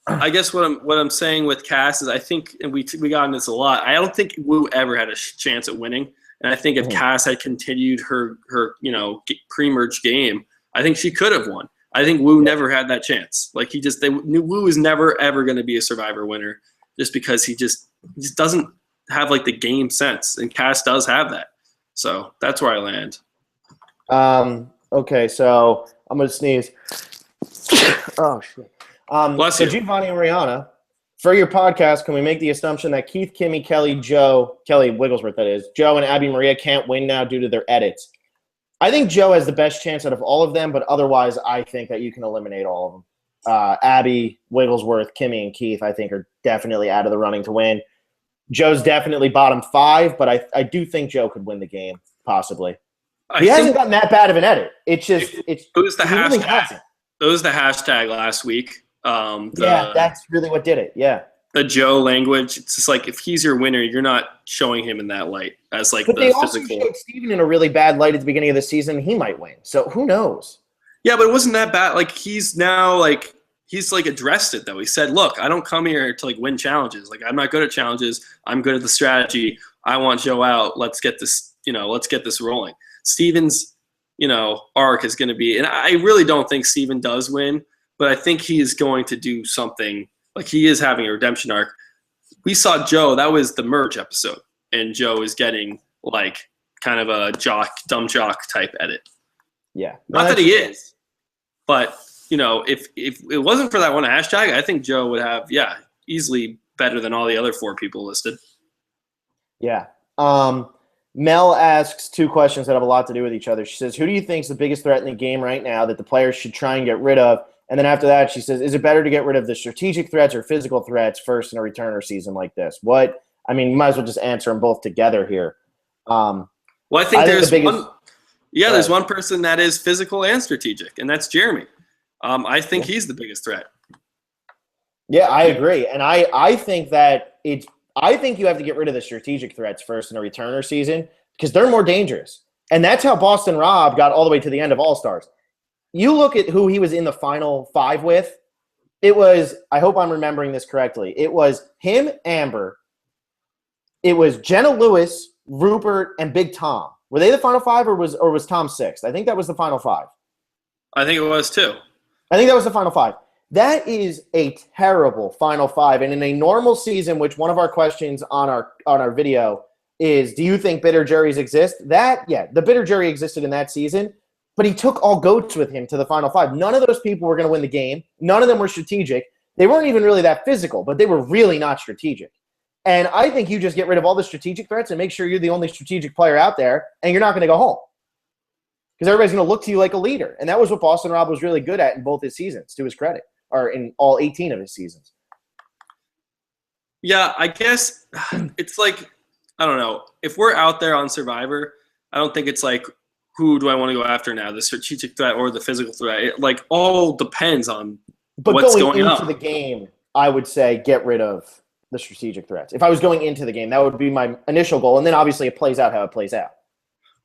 Speaker 2: I guess what I'm saying with Cass is I think, and we got into this a lot, I don't think Wu ever had a chance at winning. And I think if Cass had continued her pre-merge game, I think she could have won. I think Wu never had that chance. Like they knew Wu is never ever going to be a Survivor winner just because he just doesn't have like the game sense, and Cass does have that. So that's where I land.
Speaker 1: Okay, so I'm gonna sneeze. Oh shit.
Speaker 2: Bless
Speaker 1: So
Speaker 2: you.
Speaker 1: Giovanni and Rihanna, for your podcast, can we make the assumption that Keith, Kimmy, Kelly Wigglesworth, that is, Joe and Abby Maria can't win now due to their edits? I think Joe has the best chance out of all of them, but otherwise I think that you can eliminate all of them. Abby, Wigglesworth, Kimmy, and Keith, I think, are definitely out of the running to win. Joe's definitely bottom 5, but I do think Joe could win the game, possibly. He hasn't gotten that bad of an edit. It was the
Speaker 2: hashtag.
Speaker 1: really hasn't.
Speaker 2: It was the hashtag last week.
Speaker 1: That's really what did it. Yeah.
Speaker 2: The Joe language. It's just like if he's your winner, you're not showing him in that light as like
Speaker 1: but
Speaker 2: the
Speaker 1: they
Speaker 2: physical.
Speaker 1: Also showed Steven in a really bad light at the beginning of the season. He might win. So who knows?
Speaker 2: Yeah, but it wasn't that bad. Like he's addressed it though. He said, "Look, I don't come here to like win challenges. Like I'm not good at challenges. I'm good at the strategy. I want Joe out. Let's get this rolling." Steven's, arc is going to be, and I really don't think Steven does win, but I think he is going to do something. Like he is having a redemption arc. We saw Joe, that was the merge episode, and Joe is getting like kind of a dumb jock type edit.
Speaker 1: Yeah.
Speaker 2: Not that he is, but if it wasn't for that one hashtag, I think Joe would have, easily better than all the other 4 people listed.
Speaker 1: Yeah. Mel asks 2 questions that have a lot to do with each other. She says, who do you think is the biggest threat in the game right now that the players should try and get rid of? And then after that, she says, is it better to get rid of the strategic threats or physical threats first in a returner season like this? You might as well just answer them both together here.
Speaker 2: I think there's
Speaker 1: one. Yeah,
Speaker 2: there's one person that is physical and strategic, and that's Jeremy. I think he's the biggest threat.
Speaker 1: Yeah, I agree. And I think that I think you have to get rid of the strategic threats first in a returner season because they're more dangerous. And that's how Boston Rob got all the way to the end of All-Stars. You look at who he was in the final 5 with. It was, I hope I'm remembering this correctly, it was him, Amber. It was Jenna Lewis, Rupert, and Big Tom. Were they the final 5 or was Tom 6th? I think that was the final 5.
Speaker 2: I think it was too.
Speaker 1: I think that was the final 5. That is a terrible final 5. And in a normal season, which one of our questions on our video is, do you think bitter juries exist? The bitter jury existed in that season, but he took all goats with him to the final 5. None of those people were going to win the game. None of them were strategic. They weren't even really that physical, but they were really not strategic. And I think you just get rid of all the strategic threats and make sure you're the only strategic player out there, and you're not going to go home. Because everybody's going to look to you like a leader. And that was what Boston Rob was really good at in both his seasons, to his credit, or in all 18 of his seasons.
Speaker 2: Yeah, I guess it's like, I don't know. If we're out there on Survivor, I don't think it's like, who do I want to go after now, the strategic threat or the physical threat? It like all depends on what's going on.
Speaker 1: But going into the game, I would say get rid of the strategic threats. If I was going into the game, that would be my initial goal. And then obviously it plays out how it plays out.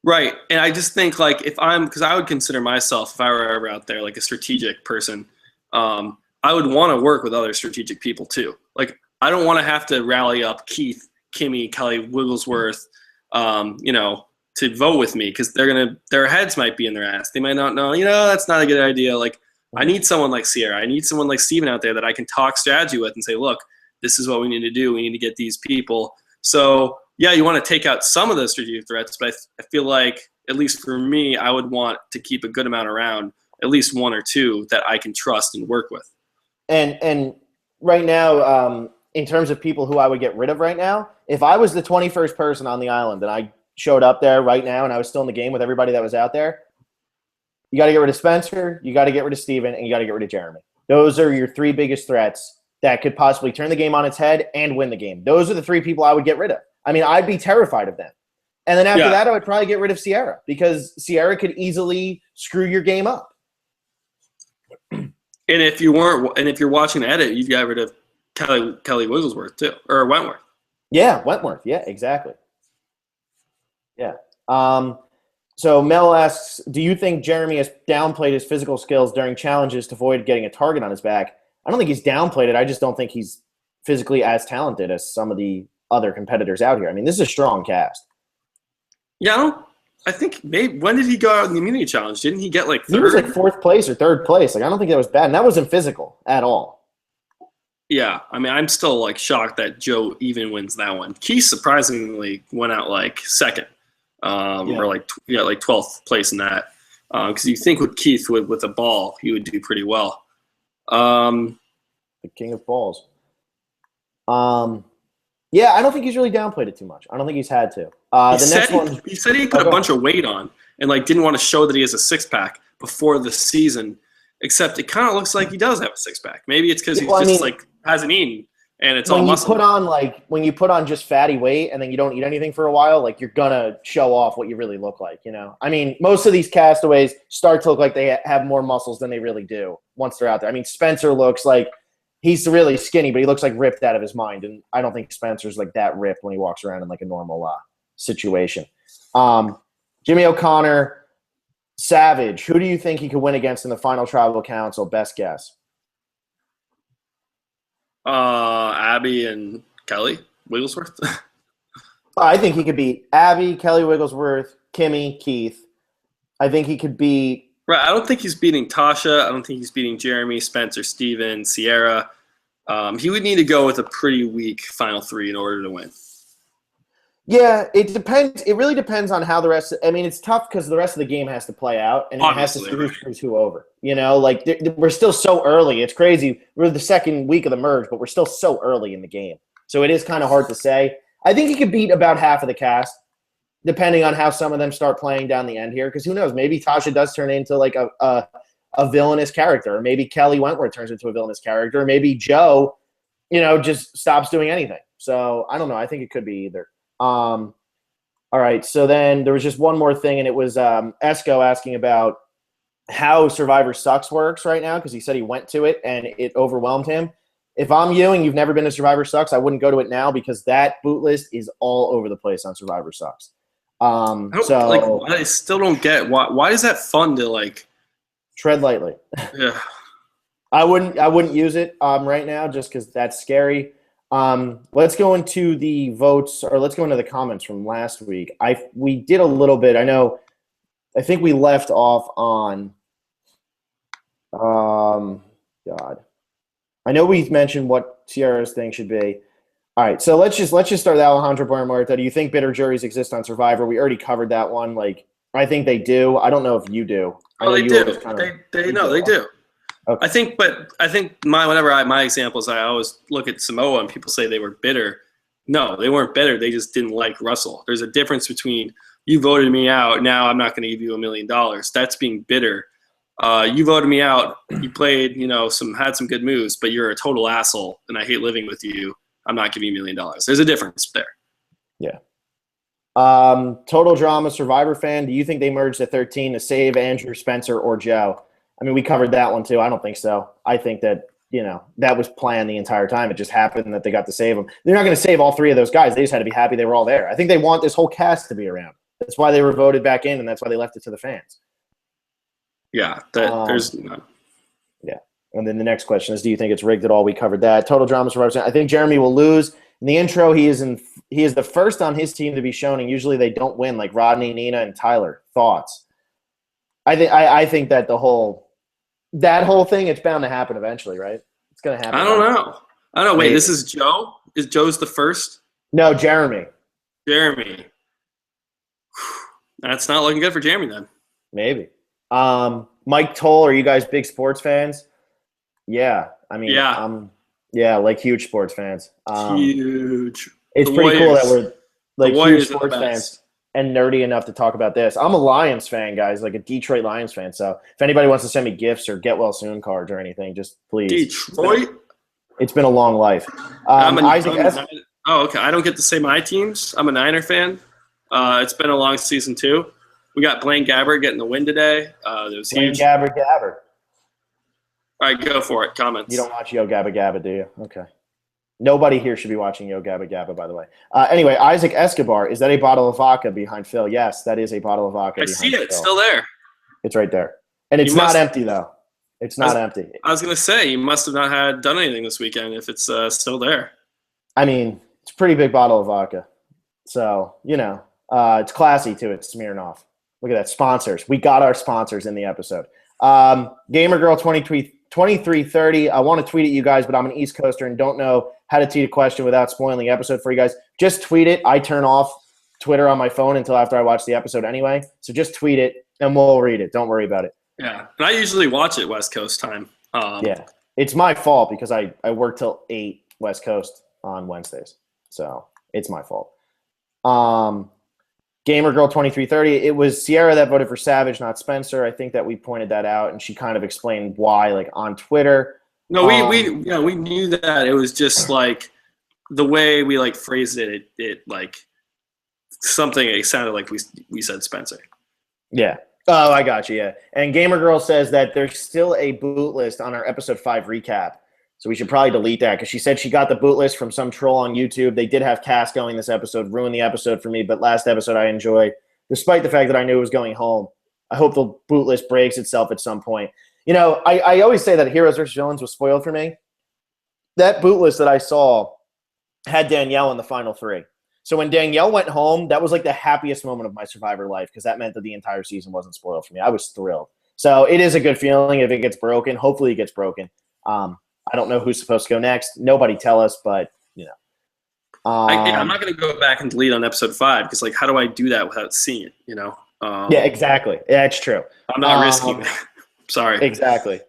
Speaker 2: Right. And I just think like because I would consider myself, if I were ever out there, like a strategic person, I would want to work with other strategic people too. Like I don't want to have to rally up Keith, Kimmy, Kelly, Wigglesworth, to vote with me because their heads might be in their ass. They might not know, that's not a good idea. Like I need someone like Sierra. I need someone like Steven out there that I can talk strategy with and say, look, this is what we need to do. We need to get these people. So yeah, you want to take out some of the strategic threats, but I feel like, at least for me, I would want to keep a good amount around, at least 1 or 2 that I can trust and work with.
Speaker 1: And right now, in terms of people who I would get rid of right now, if I was the 21st person on the island and I showed up there right now and I was still in the game with everybody that was out there, you got to get rid of Spencer, you got to get rid of Steven, and you got to get rid of Jeremy. Those are your 3 biggest threats that could possibly turn the game on its head and win the game. Those are the 3 people I would get rid of. I mean, I'd be terrified of them. And then after that, I would probably get rid of Sierra because Sierra could easily screw your game up.
Speaker 2: And if you're watching the edit, you've got rid of Kelly Wigglesworth too, or Wentworth.
Speaker 1: Yeah, Wentworth. Yeah, exactly. Yeah. So Mel asks, do you think Jeremy has downplayed his physical skills during challenges to avoid getting a target on his back? I don't think he's downplayed it. I just don't think he's physically as talented as some of the other competitors out here. I mean, this is a strong cast.
Speaker 2: Yeah, I think maybe when did he go out in the immunity challenge? Didn't he get like 3rd?
Speaker 1: He was like 4th place or 3rd place. Like I don't think that was bad, and that wasn't physical at all.
Speaker 2: Yeah, I mean, I'm still like shocked that Joe even wins that one. Keith surprisingly went out like 2nd, or like 12th place in that. Because you think with Keith with a ball, he would do pretty well.
Speaker 1: the king of balls. Yeah, I don't think he's really downplayed it too much. I don't think he's had to.
Speaker 2: He said he put a bunch of weight on and didn't want to show that he has a six-pack before the season, except it kind of looks like he does have a six-pack. Maybe it's because hasn't eaten and it's all muscle.
Speaker 1: When you put on just fatty weight and then you don't eat anything for a while, you're gonna show off what you really look like, I mean, most of these castaways start to look like they have more muscles than they really do once they're out there. I mean, Spencer looks like he's really skinny, but he looks ripped out of his mind, and I don't think Spencer's that ripped when he walks around in a normal situation. Jimmy O'Connor, Savage. Who do you think he could win against in the final tribal council? Best guess.
Speaker 2: Abby and Kelly Wigglesworth.
Speaker 1: I think he could beat Abby, Kelly Wigglesworth, Kimmy, Keith. I think he could beat.
Speaker 2: Right. I don't think he's beating Tasha. I don't think he's beating Jeremy, Spencer, Steven, Sierra. He would need to go with a pretty weak final three in order to win.
Speaker 1: Yeah, it depends. It really depends on how the rest. It's tough because the rest of the game has to play out, and
Speaker 2: Obviously,
Speaker 1: it has to screws who over. We're still so early. It's crazy. We're the second week of the merge, but we're still so early in the game, so it is kind of hard to say. I think he could beat about half of the cast, depending on how some of them start playing down the end here. Because who knows? Maybe Tasha does turn into a villainous character, or maybe Kelly Wentworth turns into a villainous character, or maybe Joe, just stops doing anything. So I don't know. I think it could be either. All right, so then there was just one more thing, and it was Esco asking about how Survivor Sucks works right now, because he said he went to it and it overwhelmed him. If I'm you and you've never been to Survivor Sucks, I wouldn't go to it now, because that boot list is all over the place on Survivor Sucks.
Speaker 2: I still don't get why is that fun to
Speaker 1: tread lightly.
Speaker 2: Yeah,
Speaker 1: I wouldn't use it right now, just because that's scary. Let's go into the votes, or let's go into the comments from last week. We did a little bit. I think we left off on. God, I know we mentioned what Sierra's thing should be. All right, so let's just start with Alejandro Muerta. Do you think bitter juries exist on Survivor? We already covered that one. I think they do. I don't know if you do.
Speaker 2: They do. They do.
Speaker 1: Okay.
Speaker 2: I think my examples, I always look at Samoa and people say they were bitter. No, they weren't bitter. They just didn't like Russell. There's a difference between you voted me out, now I'm not going to give you $1 million. That's being bitter. You voted me out. You played, had some good moves, but you're a total asshole, and I hate living with you. I'm not giving you $1 million. There's a difference there.
Speaker 1: Yeah. Total Drama Survivor fan. Do you think they merged at 13 to save Andrew, Spencer, or Joe? We covered that one too. I don't think so. I think that, that was planned the entire time. It just happened that they got to save them. They're not going to save all three of those guys. They just had to be happy they were all there. I think they want this whole cast to be around. That's why they were voted back in, and that's why they left it to the fans.
Speaker 2: Yeah, there's no.
Speaker 1: Yeah. And then the next question is, do you think it's rigged at all? We covered that. Total Drama Survivor. I think Jeremy will lose. In the intro, he is the first on his team to be shown, and usually they don't win, like Rodney, Nina, and Tyler. Thoughts? I think that that whole thing, it's bound to happen eventually, right? It's going to happen.
Speaker 2: I don't know. Wait, this is Joe? Is Joe's the first?
Speaker 1: No, Jeremy.
Speaker 2: That's not looking good for Jeremy then.
Speaker 1: Maybe. Mike Toll, are you guys big sports fans? Yeah. Like huge sports fans.
Speaker 2: Huge.
Speaker 1: It's pretty cool that we're huge sports fans and nerdy enough to talk about this. I'm a Lions fan, guys, like a Detroit Lions fan. So if anybody wants to send me gifts or get well soon cards or anything, just please.
Speaker 2: Detroit?
Speaker 1: It's been a long life.
Speaker 2: Okay. I don't get to say my teams. I'm a Niner fan. It's been a long season too. We got Blaine Gabbert getting the win today. It was huge.
Speaker 1: Gabbert.
Speaker 2: All right, go for it. Comments.
Speaker 1: You don't watch Yo Gabba Gabba, do you? Okay. Nobody here should be watching Yo Gabba Gabba, by the way. Anyway, Isaac Escobar, is that a bottle of vodka behind Phil? Yes, that is a bottle of vodka.
Speaker 2: I see it. It's still there.
Speaker 1: It's right there. And it's not empty, though. It's not empty.
Speaker 2: I was going to say, you must have not done anything this weekend if it's still there.
Speaker 1: It's a pretty big bottle of vodka. So, it's classy, too. It's Smirnoff. Look at that. Sponsors. We got our sponsors in the episode. Gamer Girl 2330. I want to tweet at you guys, but I'm an East Coaster and don't know how to tweet a question without spoiling the episode for you guys. Just tweet it. I turn off Twitter on my phone until after I watch the episode anyway. So just tweet it and we'll read it. Don't worry about it.
Speaker 2: Yeah. And I usually watch it West Coast time.
Speaker 1: Yeah. It's my fault because I work till 8 West Coast on Wednesdays. So it's my fault. Gamer Girl 2330. It was Sierra that voted for Savage, not Spencer. I think that we pointed that out, and she kind of explained why, like on Twitter.
Speaker 2: No, we knew that. It was just like the way we like phrased it. It like something. It sounded like we said Spencer.
Speaker 1: Yeah. Oh, I got you. Yeah. And Gamer Girl says that there's still a boot list on our episode 5 recap. So we should probably delete that because she said she got the boot list from some troll on YouTube. They did have Cass going this episode, ruined the episode for me, but last episode I enjoyed, despite the fact that I knew it was going home. I hope the boot list breaks itself at some point. You know, I always say that Heroes vs. Villains was spoiled for me. That boot list that I saw had Danielle in the final 3. So when Danielle went home, that was like the happiest moment of my Survivor life because that meant that the entire season wasn't spoiled for me. I was thrilled. So it is a good feeling if it gets broken. Hopefully it gets broken. I don't know who's supposed to go next. Nobody tell us, but, you know.
Speaker 2: I'm not going to go back and delete on episode 5 because, like, how do I do that without seeing it, you know?
Speaker 1: Yeah, exactly. Yeah, it's true.
Speaker 2: I'm not risking it. Sorry.
Speaker 1: Exactly.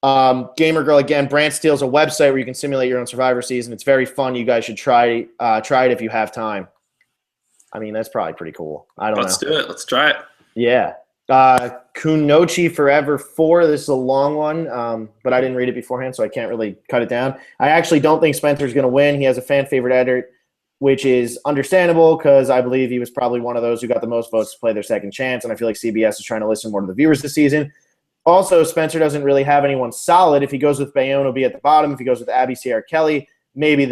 Speaker 1: Gamer Girl, again, Brant steals a website where you can simulate your own Survivor season. It's very fun. You guys should try it if you have time. I mean, that's probably pretty cool. I don't know.
Speaker 2: Let's do it. Let's try it.
Speaker 1: Yeah. Kunochi Forever 4. This is a long one, but I didn't read it beforehand, so I can't really cut it down. I actually don't think Spencer's going to win. He has a fan favorite edit, which is understandable because I believe he was probably one of those who got the most votes to play their second chance, and I feel like CBS is trying to listen more to the viewers this season. Also, Spencer doesn't really have anyone solid. If he goes with Bayonne, he'll be at the bottom. If he goes with Abby, Sierra, Kelly, maybe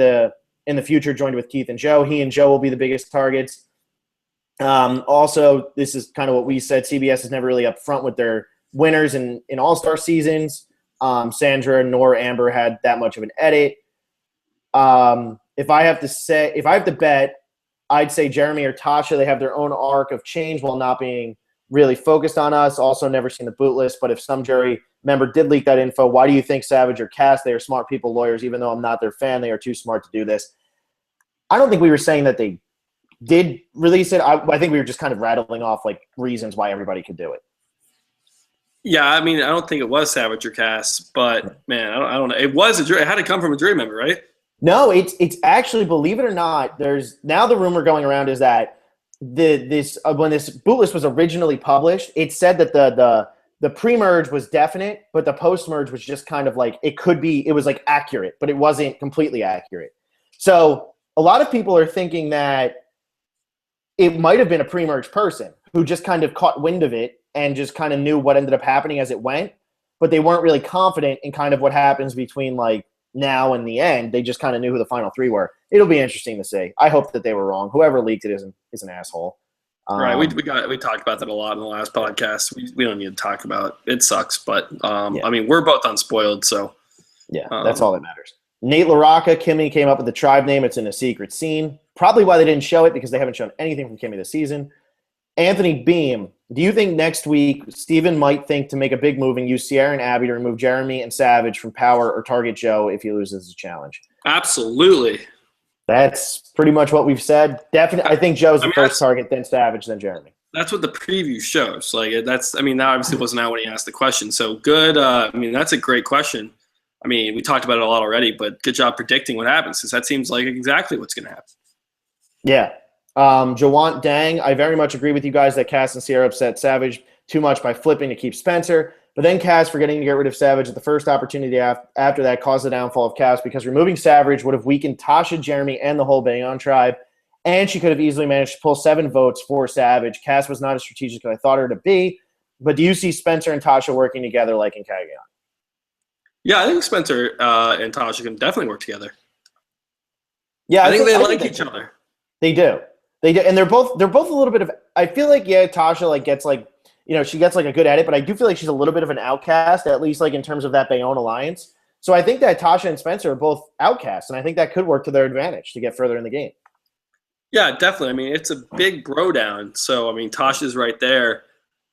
Speaker 1: in the future joined with Keith and Joe. He and Joe will be the biggest targets. Also, this is kind of what we said. CBS is never really up front with their winners in All-Star seasons. Sandra nor Amber had that much of an edit. If I have to bet, I'd say Jeremy or Tasha. They have their own arc of change while not being really focused on us. Also, never seen the boot list. But if some jury member did leak that info, why do you think Savage or Cass? They are smart people, lawyers. Even though I'm not their fan, they are too smart to do this. I don't think we were saying that they did release it. I think we were just kind of rattling off like reasons why everybody could do it.
Speaker 2: Yeah, I mean, I don't think it was Savage or Cass, but man, I don't know. It was a jury. It had to come from a jury member, right? No,
Speaker 1: it's actually, believe it or not, there's now the rumor going around is that when this boot list was originally published, it said that the pre-merge was definite, but the post-merge was just kind of like it was like accurate, but it wasn't completely accurate. So a lot of people are thinking that it might have been a pre-merge person who just kind of caught wind of it and just kind of knew what ended up happening as it went, but they weren't really confident in kind of what happens between like now and the end. They just kind of knew who the final 3 were. It'll be interesting to see. I hope that they were wrong. Whoever leaked it is an asshole.
Speaker 2: Right. We talked about that a lot in the last podcast. We don't need to talk about it. It sucks, but yeah. I mean, we're both unspoiled, so
Speaker 1: yeah, that's all that matters. Nate LaRocca, Kimmy came up with the tribe name. It's in a secret scene. Probably why they didn't show it because they haven't shown anything from Kimmy this season. Anthony Beam, do you think next week Steven might think to make a big move and use Sierra and Abby to remove Jeremy and Savage from Power or target Joe if he loses the challenge?
Speaker 2: Absolutely.
Speaker 1: That's pretty much what we've said. Definitely, I think Joe's the first target, then Savage, then Jeremy.
Speaker 2: That's what the preview shows. Like that obviously wasn't out when he asked the question. So good. I mean, that's a great question. I mean, we talked about it a lot already, but good job predicting what happens because that seems like exactly what's going to happen.
Speaker 1: Yeah. Jawant Dang, I very much agree with you guys that Cass and Sierra upset Savage too much by flipping to keep Spencer. But then Cass forgetting to get rid of Savage at the first opportunity after that caused the downfall of Cass because removing Savage would have weakened Tasha, Jeremy, and the whole Bayonne tribe. And she could have easily managed to pull 7 votes for Savage. Cass was not as strategic as I thought her to be. But do you see Spencer and Tasha working together like in Cagayan?
Speaker 2: Yeah, I think Spencer and Tasha can definitely work together.
Speaker 1: Yeah,
Speaker 2: I think they like each other.
Speaker 1: They do. They do, and they're both a little bit of. I feel like Tasha gets she gets a good edit, but I do feel like she's a little bit of an outcast, at least in terms of that Bayonne alliance. So I think that Tasha and Spencer are both outcasts, and I think that could work to their advantage to get further in the game.
Speaker 2: Yeah, definitely. I mean, it's a big bro down. So I mean, Tasha's right there,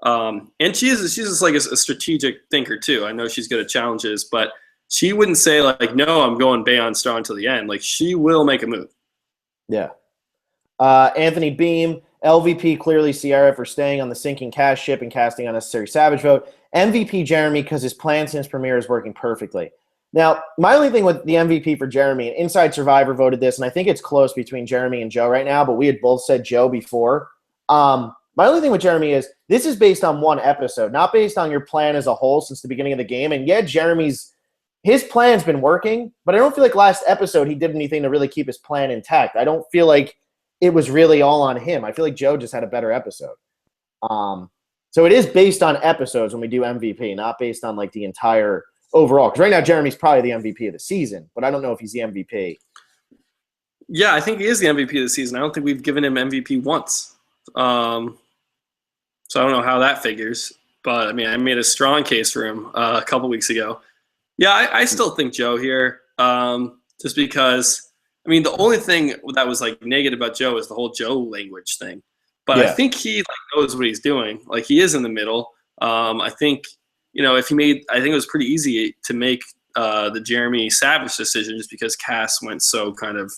Speaker 2: and she's just like a strategic thinker too. I know she's good at challenges, but she wouldn't say no, I'm going Bayonne Star until the end. Like she will make a move.
Speaker 1: Yeah. Anthony Beam, LVP clearly Sierra for staying on the sinking Cass ship and casting unnecessary Savage vote. MVP Jeremy because his plan since premiere is working perfectly. Now, my only thing with the MVP for Jeremy, and Inside Survivor voted this, and I think it's close between Jeremy and Joe right now, but we had both said Joe before. My only thing with Jeremy is this is based on one episode, not based on your plan as a whole since the beginning of the game. And yeah, his plan's been working, but I don't feel like last episode he did anything to really keep his plan intact. I don't feel like it was really all on him. I feel like Joe just had a better episode. So it is based on episodes when we do MVP, not based on like the entire overall. Because right now Jeremy's probably the MVP of the season, but I don't know if he's the MVP.
Speaker 2: Yeah, I think he is the MVP of the season. I don't think we've given him MVP once. So I don't know how that figures. But, I mean, I made a strong case for him a couple weeks ago. Yeah, I still think Joe here, just because, I mean, the only thing that was, like, negative about Joe is the whole Joe language thing. But yeah. I think he like, knows what he's doing. Like, he is in the middle. I think, you know, I think it was pretty easy to make the Jeremy Savage decision just because Cass went so kind of,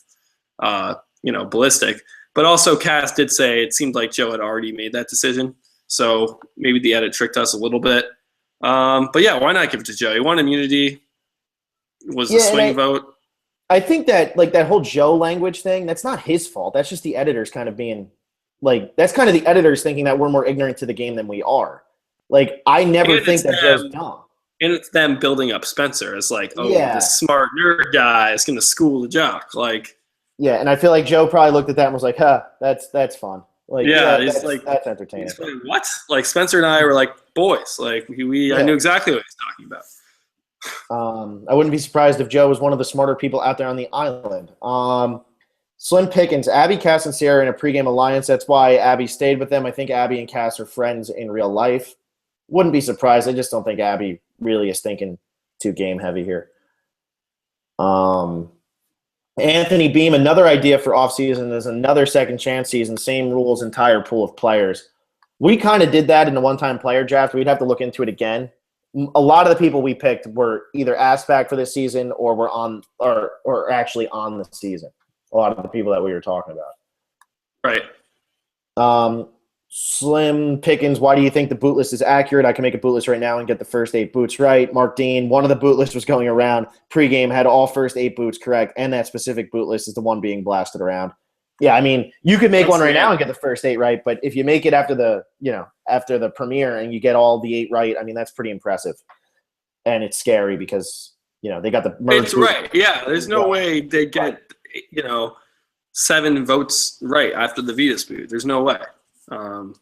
Speaker 2: ballistic. But also Cass did say it seemed like Joe had already made that decision. So maybe the edit tricked us a little bit. But yeah, why not give it to Joe? He won immunity. It was a swing vote.
Speaker 1: I think that like that whole Joe language thing, that's not his fault. That's just the editors kind of being like, that's kind of the editors thinking that we're more ignorant to the game than we are. Like, I never think that Joe's dumb.
Speaker 2: And it's them building up Spencer as like, this smart nerd guy is going to school the jock. Like,
Speaker 1: yeah, and I feel like Joe probably looked at that and was like, that's fun. Like, that's entertaining.
Speaker 2: He's like, what? Like, Spencer and I were like boys. Like, I knew exactly what he was talking about.
Speaker 1: I wouldn't be surprised if Joe was one of the smarter people out there on the island. Slim Pickens, Abby, Cass, and Sierra in a pregame alliance. That's why Abby stayed with them. I think Abby and Cass are friends in real life. Wouldn't be surprised. I just don't think Abby really is thinking too game heavy here. Anthony Beam, another idea for offseason is another second chance season, same rules, entire pool of players. We kind of did that in the one-time player draft. We'd have to look into it again. A lot of the people we picked were either asked back for this season or were on or actually on the season. A lot of the people that we were talking about.
Speaker 2: Right.
Speaker 1: Slim Pickens, why do you think the boot list is accurate? I can make a boot list right now and get the first 8 boots right. Mark Dean, one of the boot lists was going around pregame, had all first 8 boots correct, and that specific boot list is the one being blasted around. Yeah, I mean, you could make one right now and get the first 8 right, but if you make it after the premiere and you get all the 8 right, I mean, that's pretty impressive. And it's scary because, they got the merge.
Speaker 2: It's right. Yeah, there's no way they get, 7 votes right after the Vetus boot. There's no way. M.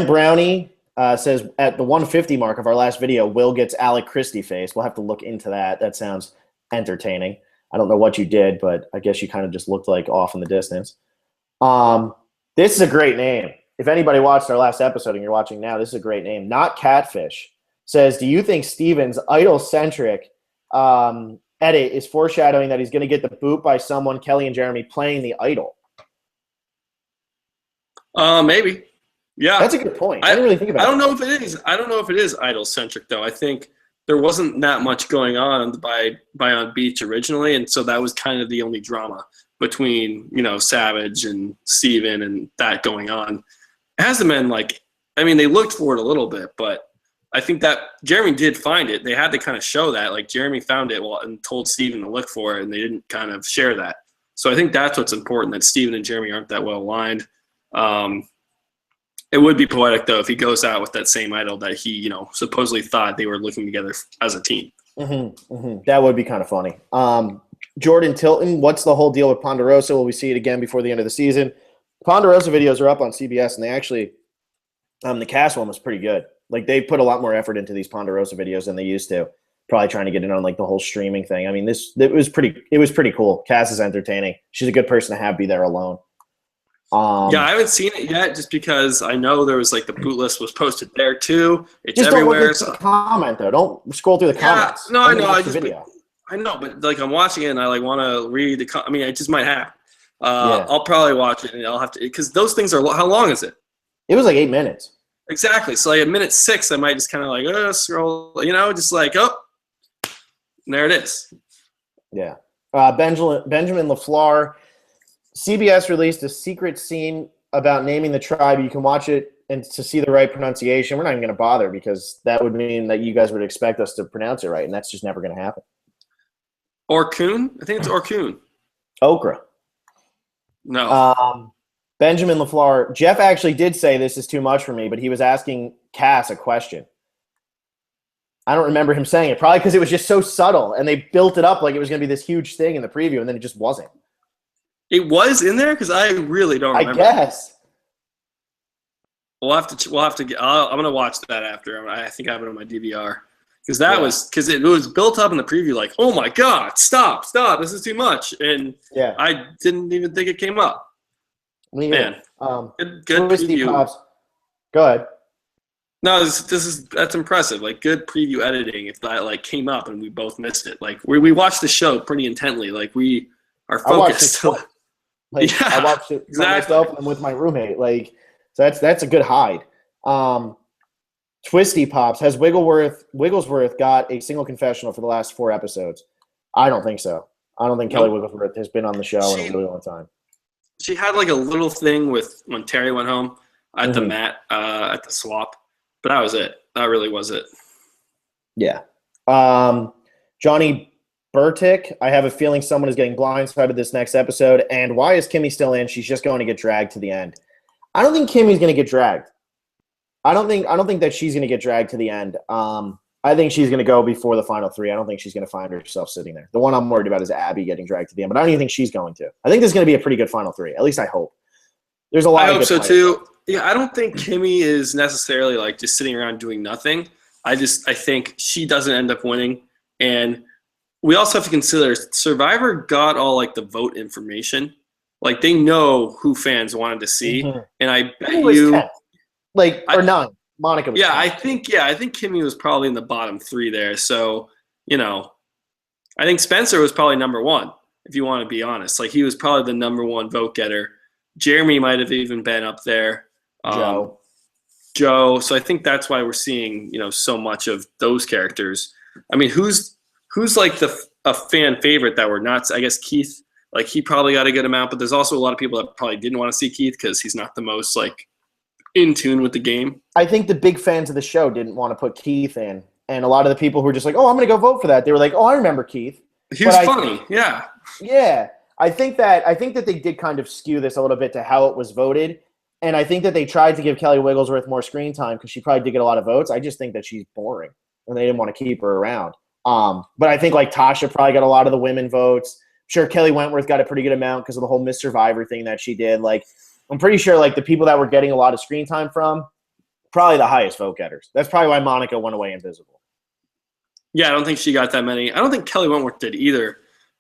Speaker 1: Brownie says at the 150 mark of our last video, Will gets Alec Christie face. We'll have to look into that. That sounds entertaining. I don't know what you did, but I guess you kind of just looked like off in the distance. This is a great name. If anybody watched our last episode and you're watching now, this is a great name. Not Catfish says, do you think Steven's idol-centric edit is foreshadowing that he's going to get the boot by someone, Kelly and Jeremy, playing the idol?
Speaker 2: Maybe. Yeah.
Speaker 1: That's a good point. I didn't really think about it.
Speaker 2: I don't know if it is idol centric though. I think there wasn't that much going on by on Beach originally, and so that was kind of the only drama between, Savage and Steven and that going on. It hasn't been they looked for it a little bit, but I think that Jeremy did find it. They had to kind of show that. Like, Jeremy found it and told Steven to look for it, and they didn't kind of share that. So I think that's what's important, that Steven and Jeremy aren't that well aligned. It would be poetic though if he goes out with that same idol that he, supposedly thought they were looking together as a team.
Speaker 1: That would be kind of funny. Jordan Tilton, what's the whole deal with Ponderosa? Will we see it again before the end of the season? Ponderosa videos are up on CBS, and they actually, the Cass one was pretty good. Like, they put a lot more effort into these Ponderosa videos than they used to. Probably trying to get in on like the whole streaming thing. I mean, it was pretty cool. Cass is entertaining. She's a good person to have be there alone.
Speaker 2: I haven't seen it yet, just because I know there was the boot list was posted there too. It's
Speaker 1: just
Speaker 2: everywhere.
Speaker 1: Don't look at the comment though. Don't scroll through the comments.
Speaker 2: No, I know. I know, but I'm watching it and I want to read the. It just might happen. I'll probably watch it and I'll have to, because those things are. How long is it?
Speaker 1: It was 8 minutes.
Speaker 2: Exactly. So at minute 6, I might just kind of scroll. Just and there it is.
Speaker 1: Yeah. Benjamin LaFleur. CBS released a secret scene about naming the tribe. You can watch it and to see the right pronunciation, we're not even going to bother because that would mean that you guys would expect us to pronounce it right, and that's just never going to happen.
Speaker 2: Orkun? I think it's Orkun.
Speaker 1: Okra.
Speaker 2: No.
Speaker 1: Benjamin LaFleur. Jeff actually did say this is too much for me, but he was asking Cass a question. I don't remember him saying it, probably because it was just so subtle, and they built it up like it was going to be this huge thing in the preview, and then it just wasn't.
Speaker 2: It was in there because I really don't remember.
Speaker 1: I guess.
Speaker 2: We'll have to get. I'm gonna watch that after. I think I have it on my DVR because it was built up in the preview. Like, oh my god, stop! This is too much, and I didn't even think it came up. Man, good preview. Pops.
Speaker 1: Go ahead.
Speaker 2: No, that's impressive. Like, good preview editing. If that like came up and we both missed it, like we watched the show pretty intently. Like we are focused.
Speaker 1: I watched it by myself and with my roommate. Like. So that's a good hide. Twisty Pops, has Wigglesworth got a single confessional for the last 4 episodes? I don't think so. I don't think Kelly Wigglesworth has been on the show in a really long time.
Speaker 2: She had like a little thing with when Terry went home at the mat at the swap, but that was it. That really was it.
Speaker 1: Yeah. Johnny Burtick, I have a feeling someone is getting blindsided this next episode. And why is Kimmy still in? She's just going to get dragged to the end. I don't think Kimmy's going to get dragged. I don't think that she's going to get dragged to the end. I think she's going to go before the final 3. I don't think she's going to find herself sitting there. The one I'm worried about is Abby getting dragged to the end, but I don't even think she's going to. I think this is going to be a pretty good final 3. At least I hope. There's a lot. I hope so too.
Speaker 2: Yeah, I don't think Kimmy is necessarily like just sitting around doing nothing. I think she doesn't end up winning, and we also have to consider Survivor got all like the vote information. Like, they know who fans wanted to see, and I bet you,
Speaker 1: 10. Or 9. Monica was 10.
Speaker 2: I think Kimmy was probably in the bottom 3 there. So, I think Spencer was probably number 1, if you want to be honest. Like, he was probably the number 1 vote getter. Jeremy might have even been up there. Joe. So I think that's why we're seeing, so much of those characters. I mean, who's like a fan favorite that we're not? I guess Keith. Like, he probably got a good amount, but there's also a lot of people that probably didn't want to see Keith because he's not the most, like, in tune with the game.
Speaker 1: I think the big fans of the show didn't want to put Keith in. And a lot of the people who were just like, oh, I'm going to go vote for that, they were like, oh, I remember Keith.
Speaker 2: He was funny, yeah.
Speaker 1: Yeah. I think that they did kind of skew this a little bit to how it was voted. And I think that they tried to give Kelly Wigglesworth more screen time because she probably did get a lot of votes. I just think that she's boring, and they didn't want to keep her around. But I think, like, Tasha probably got a lot of the women votes. Sure, Kelly Wentworth got a pretty good amount because of the whole Miss Survivor thing that she did. Like, I'm pretty sure, like, the people that were getting a lot of screen time from, probably the highest vote getters. That's probably why Monica went away invisible.
Speaker 2: Yeah, I don't think she got that many. I don't think Kelly Wentworth did either.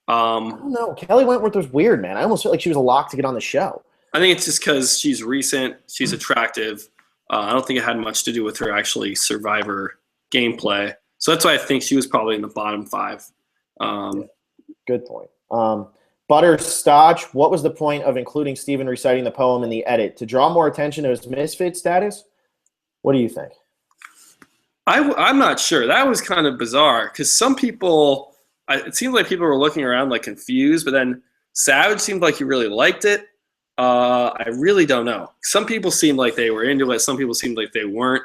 Speaker 1: I don't know. Kelly Wentworth was weird, man. I almost felt like she was a lock to get on the show.
Speaker 2: I think it's just because she's recent. She's attractive. I don't think it had much to do with her actually Survivor gameplay. So that's why I think she was probably in the bottom 5.
Speaker 1: Good point. Butterscotch, what was the point of including Steven reciting the poem in the edit? To draw more attention to his misfit status? What do you think?
Speaker 2: I'm not sure. That was kind of bizarre because some people, it seemed like people were looking around like confused, but then Savage seemed like he really liked it. I really don't know. Some people seemed like they were into it. Some people seemed like they weren't.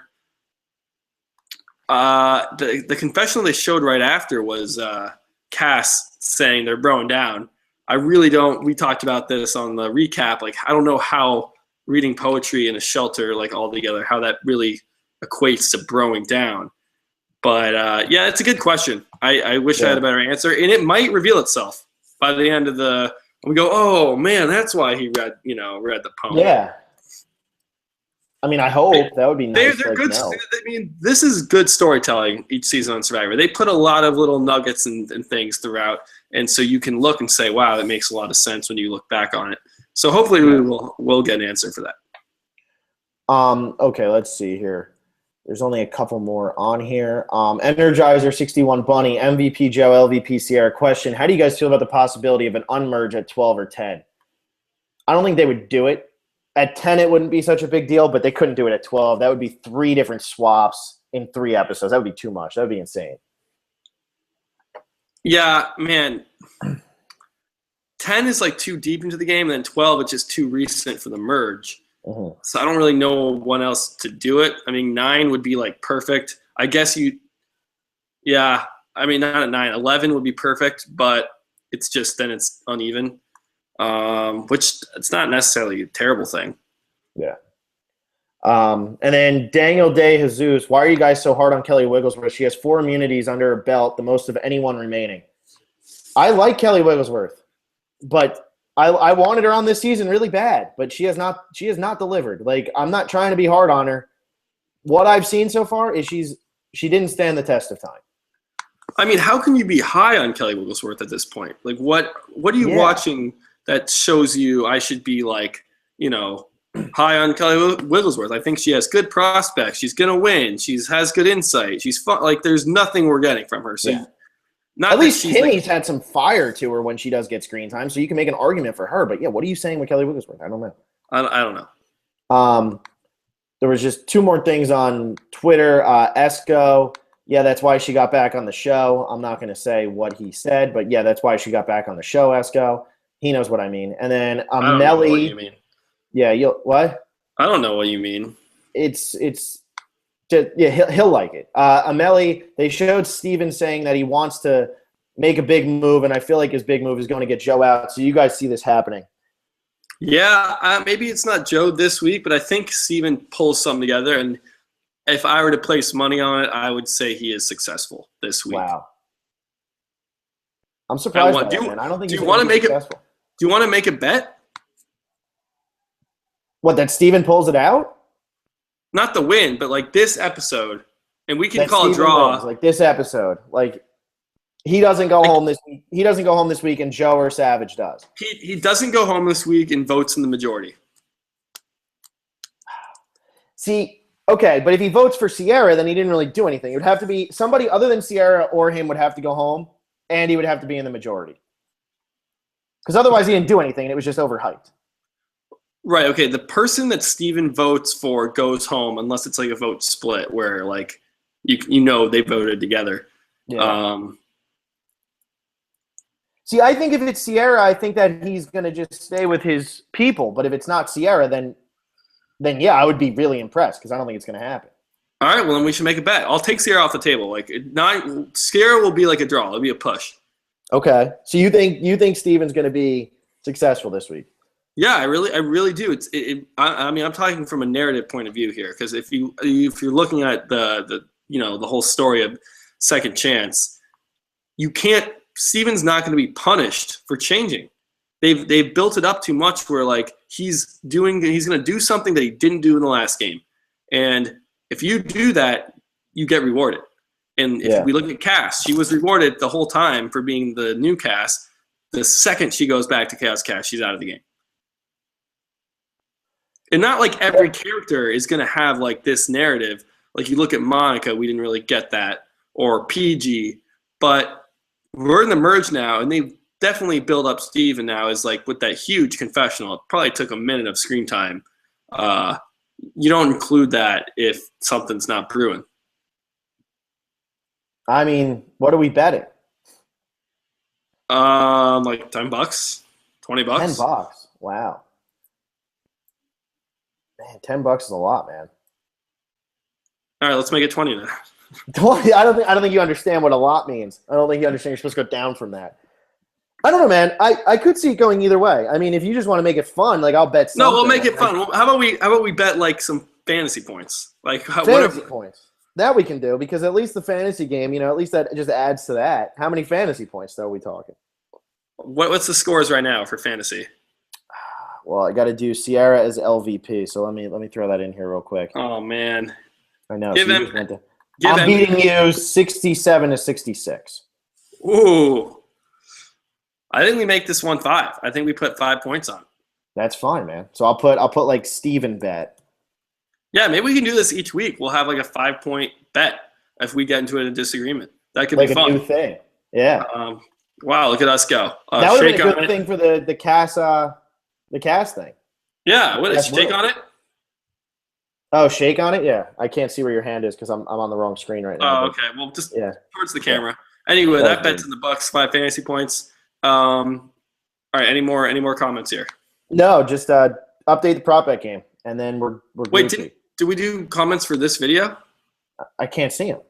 Speaker 2: The confessional they showed right after was Cass saying they're broing down. I really don't. We talked about this on the recap. Like, I don't know how reading poetry in a shelter, like, all together, how that really equates to broing down. But yeah, it's a good question. I wish I had a better answer, and it might reveal itself by the end of the. We go, oh man, that's why he read the poem.
Speaker 1: Yeah. I mean, I hope that would be nice.
Speaker 2: They're good. I mean, this is good storytelling each season on Survivor. They put a lot of little nuggets and things throughout, and so you can look and say, "Wow, that makes a lot of sense" when you look back on it. So hopefully, we'll get an answer for that.
Speaker 1: Okay, let's see here. There's only a couple more on here. Energizer 61 Bunny, MVP Joe, LVP Sierra. Question: how do you guys feel about the possibility of an unmerge at 12 or 10? I don't think they would do it. At 10, it wouldn't be such a big deal, but they couldn't do it at 12. That would be 3 different swaps in 3 episodes. That would be too much. That would be insane.
Speaker 2: Yeah, man. 10 is like too deep into the game, and then 12, it's just too recent for the merge.
Speaker 1: Mhm.
Speaker 2: So I don't really know one else to do it. I mean, 9 would be like perfect. I guess yeah. I mean, not at 9. 11 would be perfect, but it's just then it's uneven, which it's not necessarily a terrible thing.
Speaker 1: Yeah. And then Daniel De Jesus, why are you guys so hard on Kelly Wigglesworth? She has 4 immunities under her belt, the most of anyone remaining. I like Kelly Wigglesworth, but I wanted her on this season really bad, but she has not delivered. Like, I'm not trying to be hard on her. What I've seen so far is she didn't stand the test of time.
Speaker 2: I mean, how can you be high on Kelly Wigglesworth at this point? Like, what are you watching that shows you I should be like, high on Kelly Wigglesworth? I think she has good prospects. She's gonna win. She has good insight. She's fun. Like, there's nothing we're getting from her. So,
Speaker 1: at least Timmy's had some fire to her when she does get screen time, so you can make an argument for her. But yeah, what are you saying with Kelly Wigglesworth? I don't know.
Speaker 2: I don't know.
Speaker 1: There was just 2 more things on Twitter. Esco. Yeah, that's why she got back on the show. I'm not going to say what he said, but yeah, that's why she got back on the show, Esco. He knows what I mean. And then
Speaker 2: I don't know what you mean.
Speaker 1: Yeah, what?
Speaker 2: I don't know what you mean.
Speaker 1: It's just, yeah, he'll like it. Ameli, they showed Steven saying that he wants to make a big move, and I feel like his big move is going to get Joe out. So you guys see this happening?
Speaker 2: Yeah, maybe it's not Joe this week, but I think Steven pulls something together, and if I were to place money on it, I would say he is successful this week.
Speaker 1: Wow. I'm surprised by that, man. I don't think he's going to be successful.
Speaker 2: Do you want to make a bet?
Speaker 1: What, that Steven pulls it out?
Speaker 2: Not the win, but like this episode, and we can call a draw.
Speaker 1: Wins, like this episode, like he doesn't go home this week. He doesn't go home this week, and Joe or Savage does.
Speaker 2: He doesn't go home this week and votes in the majority.
Speaker 1: See. Okay, but if he votes for Sierra, then he didn't really do anything. It would have to be somebody other than Sierra or him would have to go home, and he would have to be in the majority. Because otherwise he didn't do anything, and it was just overhyped.
Speaker 2: Right, okay. The person that Steven votes for goes home unless it's like a vote split where, like, they voted together.
Speaker 1: Yeah. See, I think if it's Sierra, I think that he's going to just stay with his people. But if it's not Sierra, then yeah, I would be really impressed because I don't think it's going to happen.
Speaker 2: All right, well, then we should make a bet. I'll take Sierra off the table. Like, Sierra will be like a draw. It'll be a push.
Speaker 1: Okay, so you think Steven's going to be successful this week?
Speaker 2: Yeah, I really do. I mean, I'm talking from a narrative point of view here because if you're looking at the whole story of Second Chance, you can't. Steven's not going to be punished for changing. They've built it up too much where like he's going to do something that he didn't do in the last game, and if you do that, you get rewarded. And if we look at Cass, she was rewarded the whole time for being the new Cass. The second she goes back to Chaos Cass, she's out of the game. And not like every character is going to have like this narrative. Like you look at Monica, we didn't really get that, or PG, but we're in the merge now, and they've definitely build up Steven now is like with that huge confessional. It probably took a minute of screen time. You don't include that if something's not brewing.
Speaker 1: I mean, what are we betting?
Speaker 2: Like $10, $20.
Speaker 1: $10. Wow. Man, $10 is a lot, man.
Speaker 2: All right, let's make it 20 then.
Speaker 1: I don't think you understand what a lot means. I don't think you understand you're supposed to go down from that. I don't know, man. I could see it going either way. I mean, if you just want to make it fun, like I'll bet something.
Speaker 2: No, we'll make it fun. How about we bet like some fantasy points? Like
Speaker 1: fantasy points. That we can do because at least the fantasy game, at least that just adds to that. How many fantasy points though are we talking?
Speaker 2: What's the scores right now for fantasy?
Speaker 1: Well, I got to do Sierra as LVP, so let me throw that in here real quick.
Speaker 2: Oh man,
Speaker 1: I know. I'm beating you 67-66.
Speaker 2: Ooh. I think we make this 1-5. I think we put 5 points on.
Speaker 1: That's fine, man. So I'll put like Steven bet.
Speaker 2: Yeah, maybe we can do this each week. We'll have like a 5-point bet if we get into a disagreement. That could
Speaker 1: like
Speaker 2: be fun.
Speaker 1: A new thing. Yeah.
Speaker 2: Wow, look at us go.
Speaker 1: That would have been a good thing for the Cass thing.
Speaker 2: Yeah, what is shake on it?
Speaker 1: Oh, shake on it? Yeah. I can't see where your hand is because I'm on the wrong screen right now.
Speaker 2: Oh, okay. Well, just towards the camera. Anyway, that bet's in the Bucks, 5 fantasy points. All right, any more comments here?
Speaker 1: No, just update the prop bet game. and then we're
Speaker 2: Wait,
Speaker 1: Gucci.
Speaker 2: did we do comments for this video?
Speaker 1: I can't see them.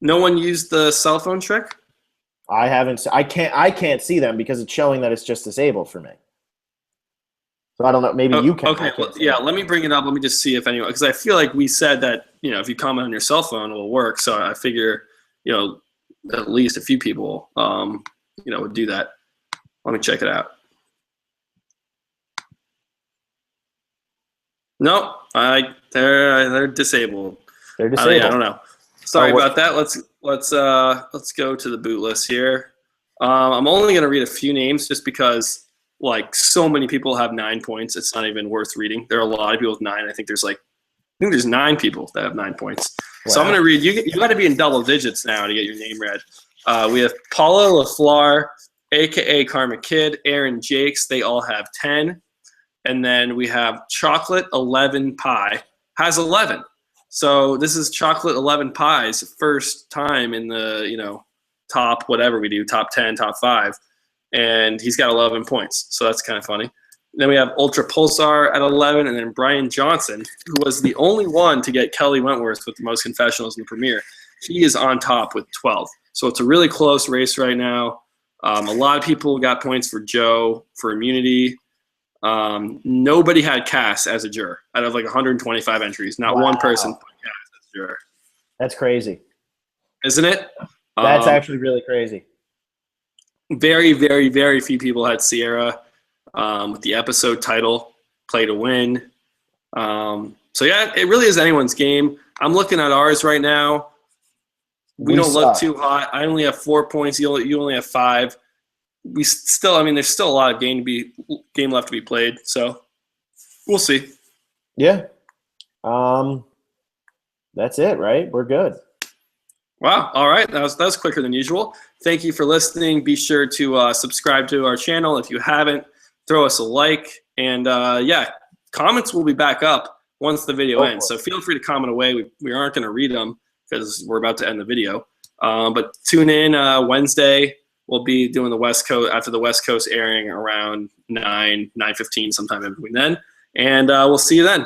Speaker 2: No one used the cell phone trick?
Speaker 1: I haven't. I can't see them because it's showing that it's just disabled for me. So I don't know. Maybe you can.
Speaker 2: Okay. Well, yeah. Let me bring it up. Let me just see if anyone, because I feel like we said that if you comment on your cell phone, it will work. So I figure at least a few people would do that. Let me check it out. Nope. They're disabled.
Speaker 1: They're disabled.
Speaker 2: I don't know. Sorry about that. Let's go to the boot list here. I'm only going to read a few names just because so many people have 9 points. It's not even worth reading. There are a lot of people with 9. I think there's 9 people that have 9 points. Wow. So I'm going to read. You got to be in double digits now to get your name read. We have Paula LaFleur, a.k.a. Karma Kid, Aaron Jakes. They all have 10. And then we have Chocolate 11 Pie has 11. So this is Chocolate 11 Pie's first time in the top whatever we do, top 10, top 5, and he's got 11 points. So that's kind of funny. Then we have Ultra Pulsar at 11, and then Brian Johnson, who was the only one to get Kelly Wentworth with the most confessionals in the premiere. He is on top with 12. So it's a really close race right now. A lot of people got points for Joe for immunity. Nobody had Cass as a juror out of 125 entries. Not one person put Cass as a juror.
Speaker 1: That's crazy.
Speaker 2: Isn't it?
Speaker 1: That's actually really crazy.
Speaker 2: Very, very, very few people had Sierra with the episode title, Play to Win. So, yeah, it really is anyone's game. I'm looking at ours right now. We don't look too hot. I only have 4 points. You only have 5. There's still a lot of game left to be played. So we'll see.
Speaker 1: Yeah. That's it, right? We're good.
Speaker 2: Wow. All right. That was quicker than usual. Thank you for listening. Be sure to subscribe to our channel if you haven't. Throw us a like. And, comments will be back up once the video ends. So feel free to comment away. We aren't going to read them because we're about to end the video. But tune in Wednesday. We'll be doing the West Coast after the West Coast airing around 9:15 sometime in between then. And we'll see you then.